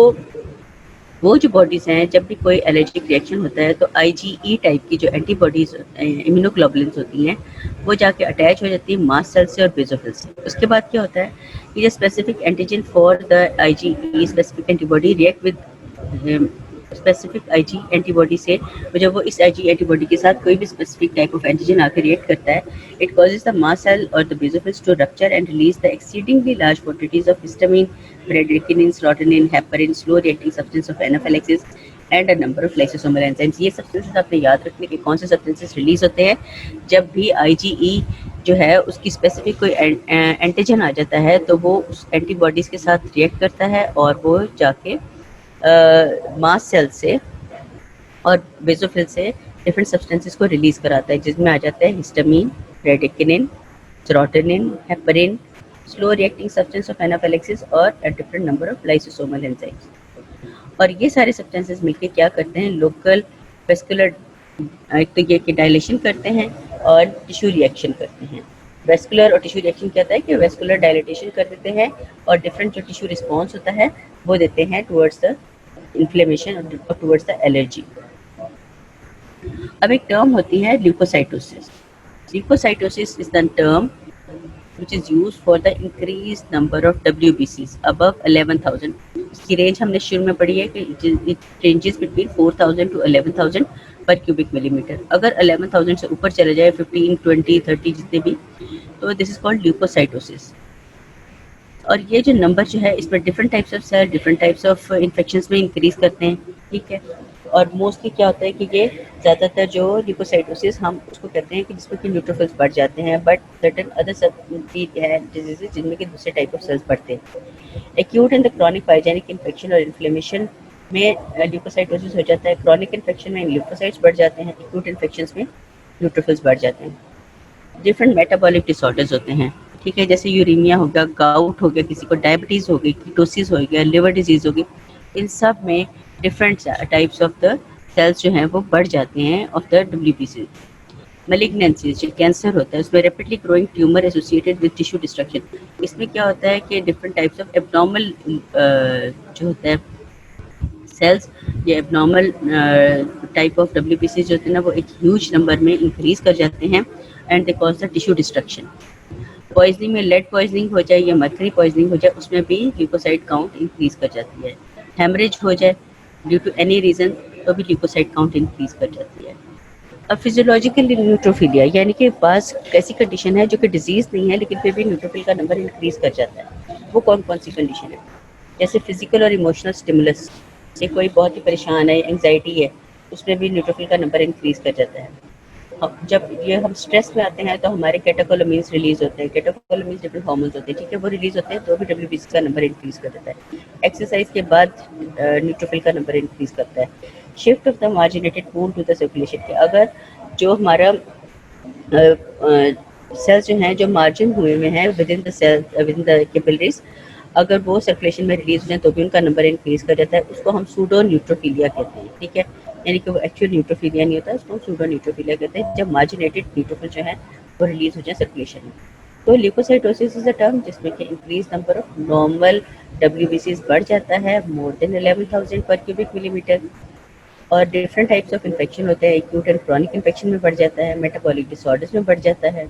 वो जो बॉडीज़ हैं, जब भी कोई एलर्जिक रिएक्शन होता है तो आईजीई टाइप की जो एंटीबॉडीज इम्यूनोग्लोबुलिन्स होती हैं वो जाके अटैच हो जाती है मास्ट सेल से और बेसोफिल से। उसके बाद क्या होता है कि ये specific antigen for the IgE specific antibody react with specific IG antibody से, जब वो इस आईजी एंटीबॉडी के साथ कोई भी स्पेसिफिक टाइप ऑफ एंटीजन आकर रिएक्ट करता है, it causes the mast cell और the basophils to rupture and release the exceedingly large quantities of histamine, bradykinin, serotonin, heparin, slow reacting substance of anaphylaxis and a number of lysosomal enzymes. ये substances आपने याद रखने के कौन से substances release होते हैं, जब भी आईजीई जो है उसकी स्पेसिफिक कोई एंटीजन आ जाता है तो वो उस एंटीबॉडीज़ के साथ रिएक्ट करता है और वो जाके मास्ट सेल से और बेसोफिल से डिफरेंट सब्सटेंसेस को रिलीज कराता है, जिसमें आ जाता है histamine, bradykinin, serotonin, heparin, slow reacting substance of anaphylaxis और a different number of lysosomal enzymes. और ये सारे सब्सटेंसेस मिलके क्या करते हैं, लोकल वेस्कुलर एक तो ये कि डायलेशन करते हैं और टिश्यू रिएक्शन करते हैं। वेस्कुलर और टिश्यू रिएक्शन क्या होता है कि वेस्कुलर डायलेटेशन कर देते हैं और डिफरेंट जो टिश्यू रिस्पॉन्स होता है वो देते हैं टुवर्ड्स द इन्फ्लेमेशन और टुवर्ड्स द एलर्जी। अब एक टर्म होती है leucocytosis. Leucocytosis is the term which is used for the increased number of WBCs above 11,000. इसकी रेंज हमने शुरू में पढ़ी है कि it ranges between 4,000 to 11,000 पर क्यूबिक मिलीमीटर। अगर 11,000 से ऊपर चले जाए 15, 20, 30 जितने भी, तो दिस इज कॉल्ड ल्यूकोसाइटोसिस। और ये जो नंबर जो है इसमें different types of cell different types of infections में इंक्रीज करते हैं, ठीक है। और मोस्टली क्या होता है कि ये ज़्यादातर जो ल्यूकोसाइटोसिस हम उसको कहते हैं कि जिसमें कि न्यूट्रोफिल्स बढ़ जाते हैं, बट सर्टेन अदर सब भी है डिजीजेज जिनमें कि दूसरे टाइप ऑफ सेल्स बढ़ते हैं। Acute and the chronic pyogenic infection और इन्फ्लेमेशन में ल्यूकोसाइटोसिस हो जाता है। क्रॉनिक इन्फेक्शन में ल्यूकोसाइट्स बढ़ जाते हैं, एक्यूट इन्फेक्शन में न्यूट्रोफिल्स बढ़ जाते हैं। डिफरेंट मेटाबॉलिक डिसऑर्डर्स होते हैं, ठीक है, जैसे यूरीमिया हो गया, गाउट हो गया, किसी को डायबिटीज़ हो गई, कीटोसिस हो गया, लिवर डिजीज़ हो गई। इन सब में different types of the cells जो हैं वो बढ़ जाते हैं ऑफ द WBC। मैलिग्नेंसीज जो कैंसर होता है उसमें rapidly growing tumour associated with tissue destruction. इसमें क्या होता है कि डिफरेंट टाइप्स ऑफ एब्नॉर्मल जो होता है सेल्स, ये एब्नॉर्मल टाइप ऑफ WBC जो होते हैं ना वो एक ह्यूज नंबर में इंक्रीज कर जाते हैं and they cause the tissue destruction. Poisoning में लेड पॉइजनिंग हो जाए या मर्करी पॉइजनिंग हो जाए उसमें भी ल्यूकोसाइट काउंट इंक्रीज कर जाती है। हेमरेज हो जाए ड्यू टू एनी रीज़न तो भी ल्यूकोसाइट काउंट इंक्रीज कर जाती है। अब फिजियोलॉजिकल न्यूट्रोफिलिया यानी कि पास ऐसी कंडीशन है जो कि डिजीज़ नहीं है लेकिन फिर भी न्यूट्रोफिल का नंबर इंक्रीज कर जाता है। वो कौन कौन सी कंडीशन है, जैसे फिजिकल और इमोशनल स्टिमुलस, जैसे कोई बहुत ही परेशान है, एंग्जाइटी है, उसमें भी न्यूट्रोफिल का नंबर इंक्रीज कर जाता है। जब ये हम स्ट्रेस में आते हैं तो हमारे कैटेकोलामीन्स रिलीज होते हैं। कैटेकोलामीन्स डिफरेंट हार्मोन्स होते हैं, ठीक है, वो रिलीज होते हैं तो भी WBC का नंबर इंक्रीज कर देता है। एक्सरसाइज के बाद न्यूट्रोफिल का नंबर इंक्रीज करता है। Shift of the marginated pool to the circulation के अगर जो हमारा सेल्स जो हैं जो मार्जिन हुए हुए हैं within the cell within the capillaries, अगर वो सर्कुलेशन में रिलीज हो जाए तो भी उनका नंबर इंक्रीज कर जाता है। उसको हम सूडो न्यूट्रोफिलिया कहते हैं, ठीक है, यानी कि वो एक्चुअल न्यूट्रोफिलिया नहीं होता, उसको हम सूडो न्यूट्रोफिलिया कहते हैं जब मार्जिनेटेड न्यूट्रोफिल जो है वो रिलीज हो जाए सर्कुलेशन में। तो ल्यूकोसाइटोसिस इज अ टर्म जिसमें कि increase number of normal WBCs बढ़ जाता है मोर देन 11,000 पर क्यूबिक मिलीमीटर। और डिफरेंट टाइप्स ऑफ इन्फेक्शन होते हैं, एक्यूट एंड क्रॉनिक इन्फेक्शन में बढ़ जाता है, मेटाबॉलिक डिसऑर्डर्स में बढ़ जाता है,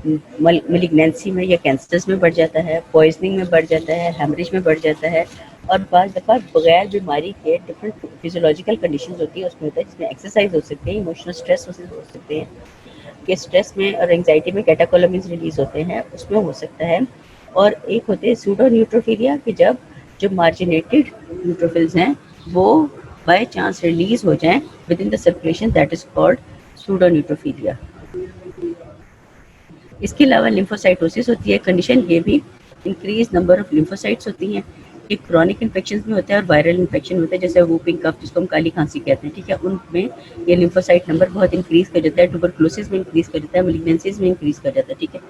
मेलिग्नेंसी में या कैंसर्स में बढ़ जाता है, पॉइजनिंग में बढ़ जाता है, हेमरेज में बढ़ जाता है। और बाज़ दफ़ा बगैर बीमारी के डिफरेंट फिजियोलॉजिकल कंडीशंस होती है उसमें होता है जिसमें एक्सरसाइज हो सकते हैं, इमोशनल स्ट्रेस हो सकते हैं कि स्ट्रेस में और एंग्जाइटी में कैटेकोलामीन्स रिलीज होते हैं, उसमें हो सकता है। और एक होते हैं सूडो न्यूट्रोफिलिया कि जब जो मार्जिनेटेड न्यूट्रोफिल्स हैं वो बाय चांस रिलीज हो जाएं with in the circulation, that is called pseudo न्यूट्रोफिलिया। इसके अलावा लिम्फोसाइटोसिस होती है कंडीशन, ये भी इंक्रीज नंबर ऑफ लिम्फोसाइट्स होती हैं। एक क्रॉनिक इन्फेक्शन में होता है और वायरल इन्फेक्शन होता है जैसे वूपिंग कफ जिसको हम काली खांसी कहते हैं, ठीक है, उनमें ये लिम्फोसाइट नंबर बहुत इंक्रीज कर जाता है। ट्यूबरकुलोसिस में इंक्रीज कर जाता है, मैलिग्नेंसीज में इंक्रीज कर जाता है, ठीक है।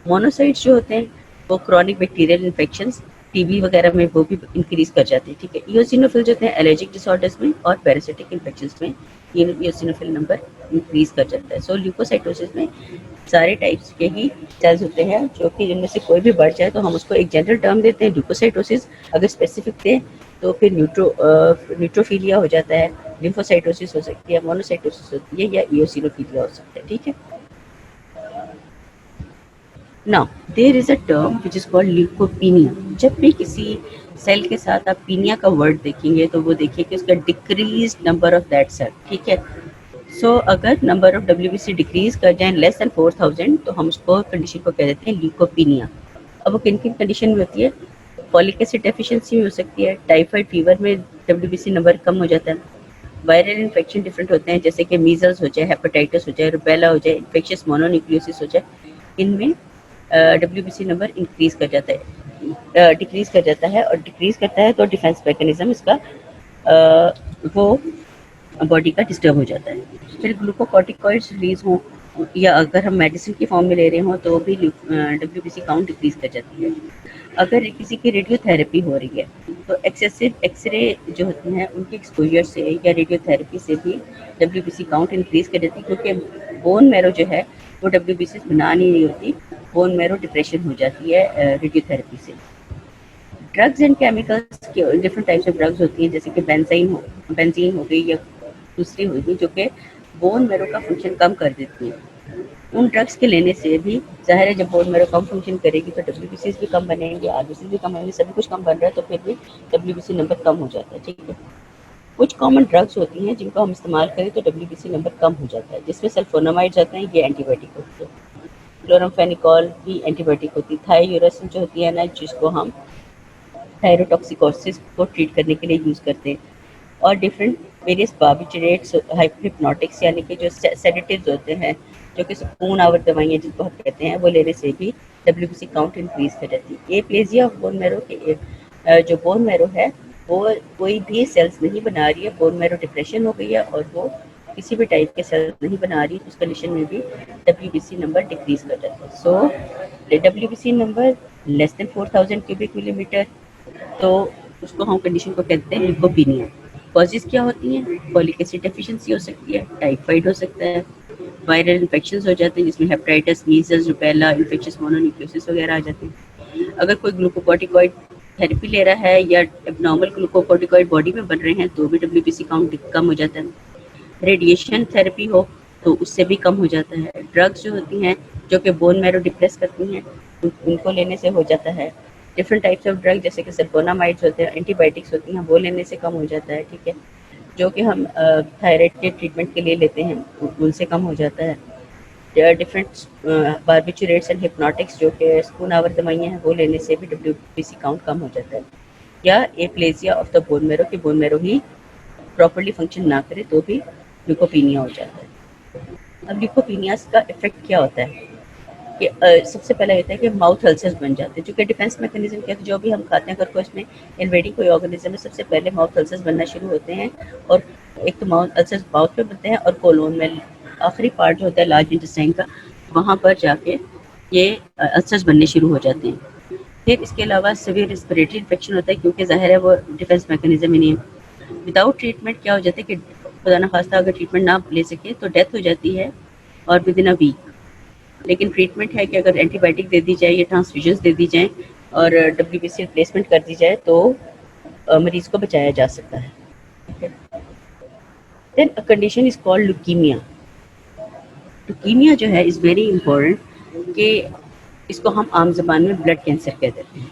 मोनोसाइट्स जो होते हैं वो क्रॉनिक बैक्टीरियल इन्फेक्शंस TB वगैरह में वो भी इंक्रीज कर जाते हैं, ठीक है। इओसिनोफिल जो होते हैं एलर्जिक डिसऑर्डर्स में और पैरासिटिक इन्फेक्शंस में ये इओसिनोफिल नंबर इंक्रीज कर जाता है। सो ल्यूकोसाइटोसिस में सारे टाइप्स के ही सेल्स होते हैं जो कि जिनमें से कोई भी बढ़ जाए तो हम उसको एक जनरल टर्म देते हैं ल्यूकोसाइटोसिस। अगर स्पेसिफिक दें तो फिर न्यूट्रोफिलिया हो जाता है, लिम्फोसाइटोसिस हो सकती है, मोनोसाइटोसिस होती है या इओसिनोफिलिया हो सकता है, ठीक है। Now there is a term which is called leucopenia. जब भी किसी सेल के साथ आप पीनिया का वर्ड देखेंगे तो वो देखिए कि उसका decrease number of that cell, ठीक है। सो अगर नंबर ऑफ WBC डिक्रीज कर जाए लेस देन 4,000 तो हम उसको कंडीशन को कह देते हैं ल्यूकोपीनिया। अब वो किन किन कंडीशन में होती है, फॉलिक एसिड डेफिशिएंसी में हो सकती है, टाइफाइड फीवर में WBC नंबर कम हो जाता है, वायरल इन्फेक्शन डिफरेंट होते हैं जैसे कि मीजल्स हो जाए, हेपेटाइटिस हो जाए, रुबेला हो जाए, इन्फेक्शियस मोनोन्यूक्लियोसिस हो जाए, इनमें WBC नंबर इंक्रीज कर जाता है, डिक्रीज कर जाता है। और डिक्रीज करता है तो डिफेंस मैकेनिज्म इसका वो बॉडी का डिस्टर्ब हो जाता है। फिर ग्लूकोकॉर्टिकॉइड्स रिलीज़ हों या अगर हम मेडिसिन की फॉर्म में ले रहे हों तो भी डब्ल्यूबीसी काउंट डिक्रीज़ कर जाती है। अगर किसी की रेडियोथेरेपी हो रही है तो एक्सेसिव एक्सरे जो होती हैं उनके एक्सपोजर से या रेडियोथेरेपी से भी डब्ल्यूबीसी काउंट इंक्रीज़ कर जाती है, क्योंकि बोन मैरो जो है वो डब्ल्यूबीसी बना नहीं होती, बोन मैरो डिप्रेशन हो जाती है रेडियोथेरेपी से। ड्रग्स एंड केमिकल्स के डिफरेंट टाइप्स ऑफ ड्रग्स होती हैं, जैसे कि बेंजीन हो गई या दूसरी हो गई, जो कि बोन मैरो का फंक्शन कम कर देती हैं। उन ड्रग्स के लेने से भी ज़ाहिर है जब बोन मैरो कम फंक्शन करेगी तो डब्ल्यूबीसीज भी कम बनेंगे, आरबीसी भी कम बनेंगे, सभी कुछ कम बन रहा है तो फिर भी डब्ल्यूबीसी नंबर कम हो जाता है। ठीक है, कुछ कॉमन ड्रग्स होती हैं जिनको हम इस्तेमाल करें तो डब्ल्यूबीसी नंबर कम हो जाता है, जिसमें सल्फोनामाइड्स आते हैं, ये एंटीबायोटिक होती है। क्लोरामफेनिकॉल भी एंटीबायोटिक होती है। थायोरेसिन जो होती है ना, जिसको हम थायरोटॉक्सिकोसिस को ट्रीट करने के लिए यूज़ करते हैं। और डिफरेंट वेरियस बार्बिचरेट्स, हिप्नोटिक्स यानी कि जो सेडेटिव्स होते हैं, जो कि सुकून आवर दवाइयाँ जिनको हम कहते हैं, वो लेने से भी डब्ल्यूबीसी काउंट इंक्रीज कर जाती है। एप्लेजिया ऑफ बोन मैरो के जो बोन मैरो है वो कोई भी सेल्स नहीं बना रही है, बोन मैरो डिप्रेशन हो गई है और वो किसी भी टाइप के सेल्स नहीं बना रही, उस कंडीशन में भी डब्ल्यूबीसी नंबर डिक्रीज कर जाता है। So WBC number less than 4000 cubic millimetre, तो उसको हम कंडीशन को कहते हैं ल्यूकोपीनिया। कॉजेज़ क्या होती हैं? फॉलिक एसिड डेफिशिएंसी हो सकती है, टाइफाइड हो सकता है, वायरल इन्फेक्शंस हो जाते हैं जिसमें hepatitis, measles, rubella, infectious mononucleosis वगैरह आ जाते हैं। अगर कोई ग्लूकोकॉर्टिकॉइड थेरेपी ले रहा है या एबनॉर्मल ग्लूकोकॉर्टिकॉइड बॉडी में बन रहे हैं तो भी डब्ल्यूबीसी काउंट कम हो जाता है। रेडिएशन थेरेपी हो तो उससे भी कम हो जाता है। ड्रग्स जो होती हैं जो कि बोन मैरो डिप्रेस करती हैं उनको लेने से हो जाता है। डिफरेंट टाइप्स ऑफ ड्रग जैसे कि सल्फोनामाइड्स होते हैं, एंटीबायोटिक्स होती हैं, वो लेने से कम हो जाता है। ठीक है, जो कि हम थायराइड के ट्रीटमेंट के लिए लेते हैं उनसे कम हो जाता है। डिफरेंट बार्बिचुरेट्स एंड हिप्नोटिक्स जो कि सुकून आवर दवाइयाँ हैं वो लेने से भी डब्ल्यूबीसी काउंट कम हो जाता है। या aplasia of the bone marrow, कि बोन मैरो ही प्रॉपर्ली फंक्शन ना करे तो भी ल्यूकोपीनिया हो जाता है। अब ल्यूकोपीनिया का इफेक्ट क्या होता है कि सबसे पहले होता है कि माउथ अल्सर्स बन जाते हैं, जो कि डिफेंस मैकेनिज्म के जो भी हम खाते हैं, अगर कोई इसमें इन्वेडिंग कोई ऑर्गेनिज्म है, सबसे पहले माउथ अल्सर्स बनना शुरू होते हैं। और एक तो माउथ अल्सर्स माउथ पे बनते हैं और कोलोन में आखिरी पार्ट जो होता है लार्ज इंटेस्टाइन का, वहाँ पर जाके ये अल्सर्स बनने शुरू हो जाते हैं। फिर इसके अलावा सिवियर रिस्पिरेटरी इन्फेक्शन होता है, क्योंकि ज़ाहिर है वो डिफेंस मैकेनिज्म ही नहीं है। विदाउट ट्रीटमेंट क्या हो जाता है कि खुदा न खास्ता अगर ट्रीटमेंट ना ले सके तो डेथ हो जाती है और विद इन अ वीक। लेकिन ट्रीटमेंट है कि अगर एंटीबायोटिक दे दी जाए या ट्रांसफ्यूजन्स दे दी जाएँ और डब्ल्यूबीसी रिप्लेसमेंट कर दी जाए तो मरीज़ को बचाया जा सकता है। Then a condition is called leukaemia. Leukaemia जो है इज़ वेरी इम्पोर्टेंट, कि इसको हम आम ज़बान में ब्लड कैंसर कह देते हैं।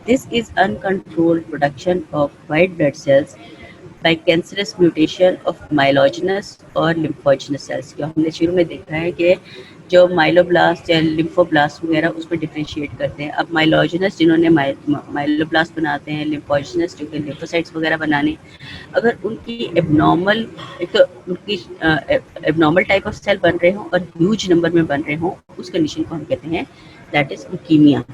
This is uncontrolled production of white blood cells by cancerous mutation of myelogenous और लिम्फोजेनस सेल्स। जो हमने शुरू में देखा है कि जो माइलोब्लास्ट या लिम्फोब्लास्ट वगैरह उसमें डिफ्रेंशिएट करते हैं। अब माइलोजेनस जिन्होंने माइलोब्लास्ट बनाते हैं, लिम्फोजेनस जो कि लिम्फोसाइट्स वगैरह बनाने, अगर उनकी एबनॉर्मल, एक तो उनकी एबनॉर्मल टाइप ऑफ सेल बन रहे हों और ह्यूज नंबर में बन रहे हों, उस कंडीशन को हम कहते हैं दैट इज़ ल्यूकीमिया।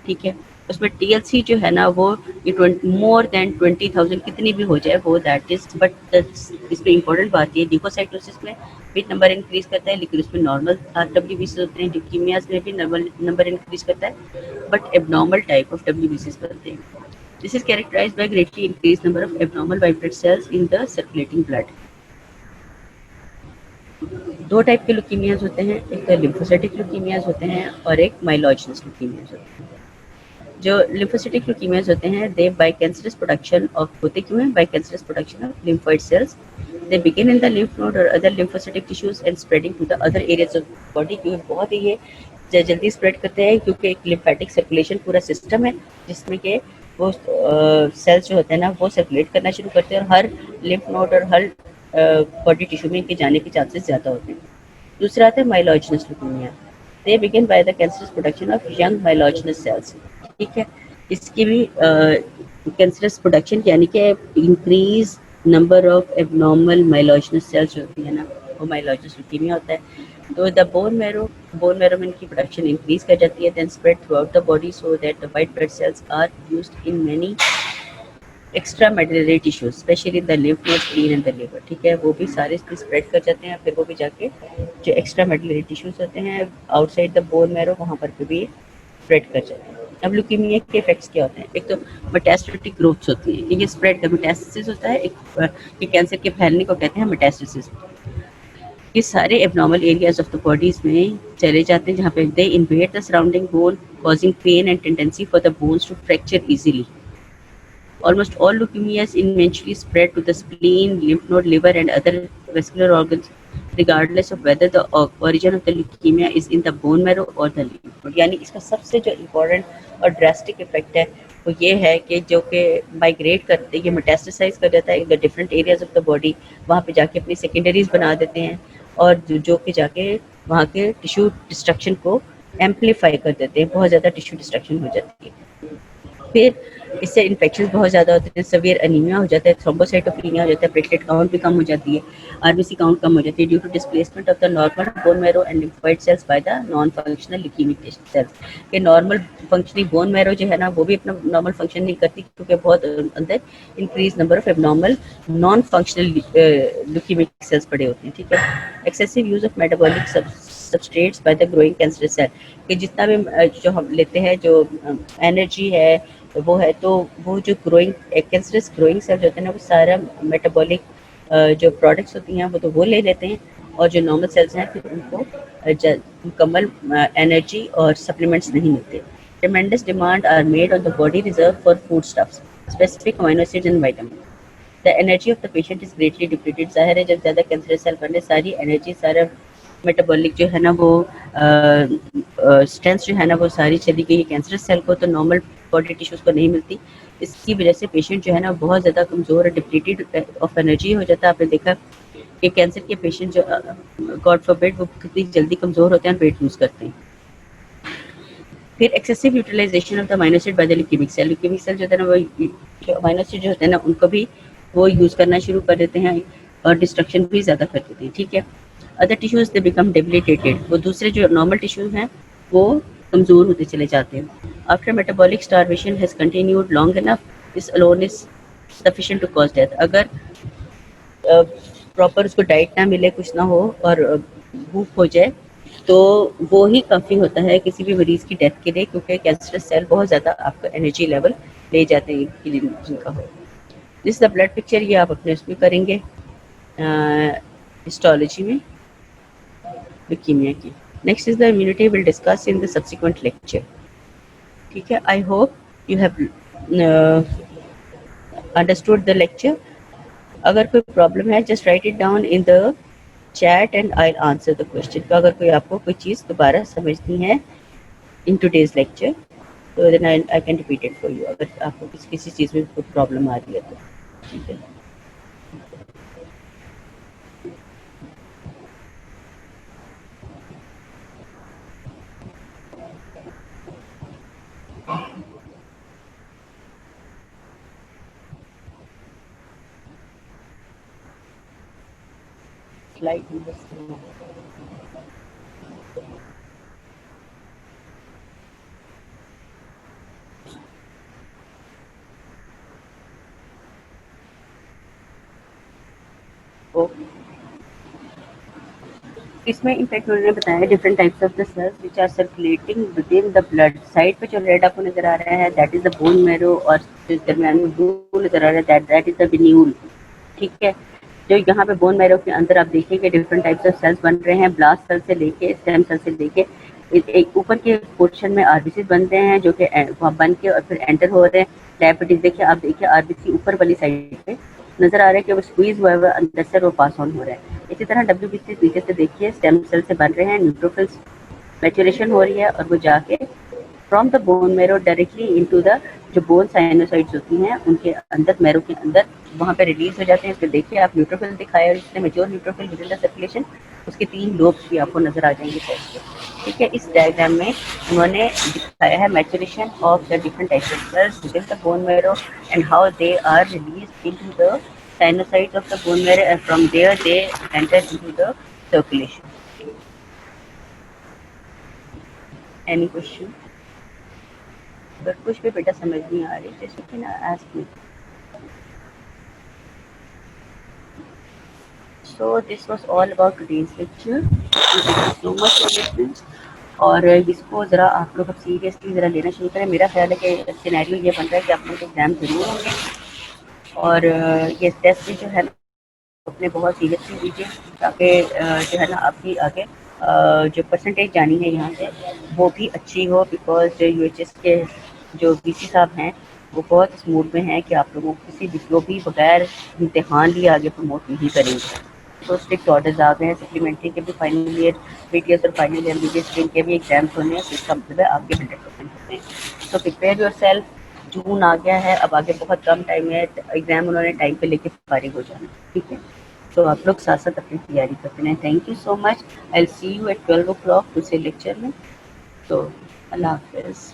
ठीक है, उसमें टीएलसी जो है ना वो ये मोर देन 20,000 कितनी भी हो जाए वो दैट इज, बट इसमें इंपॉर्टेंट बात ये ल्यूकोसाइटोसिस में भी नंबर इंक्रीज करता है, लेकिन उसमें नॉर्मल डब्ल्यूबीसी होते हैं। ल्यूकीमियाज में भी नंबर इंक्रीज करता है, but abnormal type of WBC बनते हैं। This is characterised by greatly increase number of abnormal white blood cells in the circulating blood. दो टाइप के ल्यूकीमियाज होते हैं, एक तो लिम्फोसाइटिक ल्यूकीमियाज होते हैं और एक माइलोजेनस ल्यूकीमियाज होते हैं। जो लिम्फोसिटिक ल्यूकीमियाज होते हैं they by cancerous production of, होते क्यों हैं? By cancerous production of lymphoid cells. They begin in the lymph node और other lymphocytic tissues and spreading to the other areas of body. क्योंकि बहुत ही ये जल्दी स्प्रेड करते हैं, क्योंकि एक लिम्फेटिक सर्कुलेशन पूरा सिस्टम है जिसमें कि वो सेल्स जो होते हैं ना वो सर्कुलेट करना शुरू करते हैं और हर लिम्फ नोड और हर बॉडी टिश्यू में इनके जाने के चांसेस ज़्यादा होते हैं। दूसरा आता है myelogenous leukaemia. They begin by the cancerous production of young myelogenous cells. ठीक है, इसकी भी कैंसरस प्रोडक्शन यानी कि increase number of abnormal myelogenous cells जो होती है ना, वो माइलोजेनस ल्यूकीमिया होता है। तो द बोन मैरो में इनकी प्रोडक्शन इंक्रीज कर जाती है, then spread throughout the body so that the white blood cells are used in many extra medullary tissues specially the lymph node, spleen and the liver, ठीक है, वो भी सारे इसमें स्प्रेड कर जाते हैं, फिर वो भी जाके जो एक्स्ट्रा मेडुलरी टिश्यूज होते हैं आउटसाइड द बोन मैरो वहाँ पर भी स्प्रेड कर जाते हैं। अब ल्यूकीमिया के इफेक्ट्स क्या होते हैं? एक तो मेटास्टेटिक ग्रोथ्स होती है, ये स्प्रेड का मेटास्टेसिस होता है, ये कैंसर के फैलने को कहते हैं मेटास्टेसिस। ये सारे abnormal areas of the bodies में चले जाते हैं जहाँ पे they invade the surrounding bone causing pain and tendency for the bones to fracture easily. Almost all leukemias eventually spread to the spleen, lymph node, liver, and other vascular organs, regardless of whether the origin of the leukemia is in the bone marrow or the lymph node. यानी इसका सबसे जो important और drastic effect है वो ये है कि जो कि माइग्रेट करते हैं, ये मेटास्टेसाइज कर जाता है in the different areas of the body, वहाँ पे जाके अपनी सेकेंडरीज बना देते हैं और जो कि जाके वहाँ के टिश्यू डिस्ट्रक्शन को एम्पलीफाई कर देते हैं, बहुत ज़्यादा टिश्यू डिस्ट्रक्शन हो जाती है। फिर इससे इन्फेक्शन बहुत ज़्यादा होते हैं, सवियर अनीमिया हो जाता है, थ्रोम्बोसाइटोपिनिया हो जाता है, प्लेटलेट काउंट भी कम हो जाती है, आरबीसी काउंट कम हो जाती है due to displacement of the normal bone marrow and lymphoid cells by the non functional leukaemic cells. ये नॉर्मल फंक्शनिंग बोन मैरो जो है ना वो भी अपना नॉर्मल फंक्शन नहीं करती क्योंकि बहुत अंदर increase number of abnormal non functional leukaemic cells पड़े होते हैं, ठीक है। Excessive use of metabolic substrates by the growing cancerous cell, कि जितना भी जो हम लेते हैं जो एनर्जी है वो है, तो वो जो ग्रोइंग कैंसरस ग्रोइंग सेल होते हैं ना वो सारा मेटाबॉलिक जो प्रोडक्ट्स होती हैं वो तो वो ले लेते हैं, और जो नॉर्मल सेल्स हैं फिर उनको मुकम्मल एनर्जी और सप्लीमेंट्स नहीं मिलते। Tremendous demand are made on the body reserve for food stuffs, specific amino acids and vitamin. The energy of the patient is greatly depleted, जाहिर है जब ज़्यादा कैंसरस सेल बनने सारी एनर्जी सारा मेटाबॉलिक जो है ना वो स्ट्रेंथ जो है ना वो सारी चली गई कैंसरस सेल को, तो नॉर्मल बॉडी टिश्यूज को नहीं मिलती। इसकी वजह से पेशेंट जो है ना बहुत ज़्यादा कमज़ोर और डिप्लीटेड ऑफ एनर्जी हो जाता है। आपने देखा कि कैंसर के पेशेंट जो गॉड फॉरबिड वो कितनी जल्दी कमज़ोर होते हैं और वेट लूज़ करते हैं। फिर excessive utilisation of the amino acid by the leukaemic cell, leukaemic cell जो होता है ना वो जो अमीनो एसिड जो होते हैं ना उनको भी वो यूज़ करना शुरू कर देते हैं और डिस्ट्रक्शन भी ज़्यादा कर देते हैं, ठीक है। Other tissues they become debilitated, वो दूसरे जो नॉर्मल टिश्यूज हैं वो कमज़ोर होते चले जाते हैं। After metabolic starvation has continued long enough, this alone is sufficient to cause death. अगर प्रॉपर उसको डाइट ना मिले, कुछ ना हो और भूख हो जाए तो वो ही काफ़ी होता है किसी भी मरीज़ की डेथ के लिए, क्योंकि कैंसरस सेल बहुत ज़्यादा आपका एनर्जी लेवल ले जाते हैं जिनका हो। दिस द ब्लड पिक्चर, ये आप अपने उसमें करेंगे हिस्टोलॉजी में ल्यूकीमिया की। Next is the immunity, will discuss in the subsequent lecture, ठीक है। I hope you have understood the lecture. अगर कोई प्रॉब्लम है just write it down in the chat and I answer the question. तो अगर कोई आपको कोई चीज़ दोबारा समझनी है इन टूडेज लेक्चर तो then I can repeat it for you, अगर आपको किसी चीज़ में कोई प्रॉब्लम आ रही है तो, ठीक है। Slide number 7. इसमें इनफैक्ट उन्होंने बताया different types of the cells which are circulating with the blood. Side पे जो रेड आपको नजर आ रहा है that is the bone marrow, और जो दरमियान में ब्लू नजर आ रहा है दैट इज द विन्यूल, ठीक है। जो यहाँ पे बोन मैरो के अंदर आप देखिए डिफरेंट टाइप्स ऑफ सेल्स बन रहे हैं, ब्लास्ट सेल से लेके स्टेम सेल से लेके एक ऊपर के पोर्शन में आरबीसी बनते हैं जो कि बन के और फिर एंटर हो रहे हैं। डायबिटीज देखिए, आप देखिए आरबीसी ऊपर वाली साइड पे नजर आ रहा है कि वो स्क्वीज हुआ है, अंदर से वो पास ऑन हो रहा है। इसी तरह डब्ल्यूबीसी नीचे से देखिए स्टेम सेल से बन रहे हैं, न्यूट्रोफिल्स मैच्योरेशन हो रही है और वो जाके from the bone marrow directly into the जो बोन साइनोसाइड्स होती हैं उनके अंदर मैरो के अंदर वहाँ पे रिलीज हो जाते हैं। फिर देखिए आप न्यूट्रोफिल दिखाया और इसने mature neutrophil with in the circulation, उसके 3 लोब्स भी आपको नजर आ जाएंगे सेल्स के, ठीक है। इस डायग्राम में उन्होंने दिखाया है maturation of the different types of cells within the bone marrow and how they are released into the sinusoids of the bone marrow and from there they enter into the circulation. Any question? अगर कुछ भी बेटा समझ नहीं आ रही जैसे कि ना ask me. So this was all about today's lecture. Thank you so much for listening. और इसको ज़रा आप लोग अब सीरियसली ज़रा लेना शुरू करें। मेरा ख्याल है कि सिनेरियो ये बन रहा है कि आप लोगों के एग्ज़ाम ज़रूर होंगे और ये टेस्ट भी जो है ना अपने बहुत सीरियसली लीजिए ताकि जो है ना आपकी आगे जो परसेंटेज जानी है यहाँ से वो भी अच्छी हो, बिकॉज यूएचएस के जो बीसी साहब हैं वो बहुत इस मूड में हैं कि आप लोगों को किसी भी जो भी बगैर इम्तिहान लिए आगे प्रमोट नहीं करेंगे। तो स्ट्रिक्ट ऑर्डर्स आ गए हैं, सप्लीमेंट्री के भी फाइनल ईयर बीटीएस और फाइनल ईयर बीटीएस के भी एग्जाम्स होने हैं, तो इसका मतलब है आपके 100% होते हैं। तो प्रिपेयर योर सेल्फ, जून आ गया है, अब आगे बहुत कम टाइम है, एग्जाम उन्होंने टाइम पे लेके फारिग हो जाना, ठीक है। तो आप लोग साथ साथ अपनी तैयारी करते रहें। Thank you so much. I will see you at 12 o'clock दूसरे लेक्चर में। तो अल्लाह हाफिज़।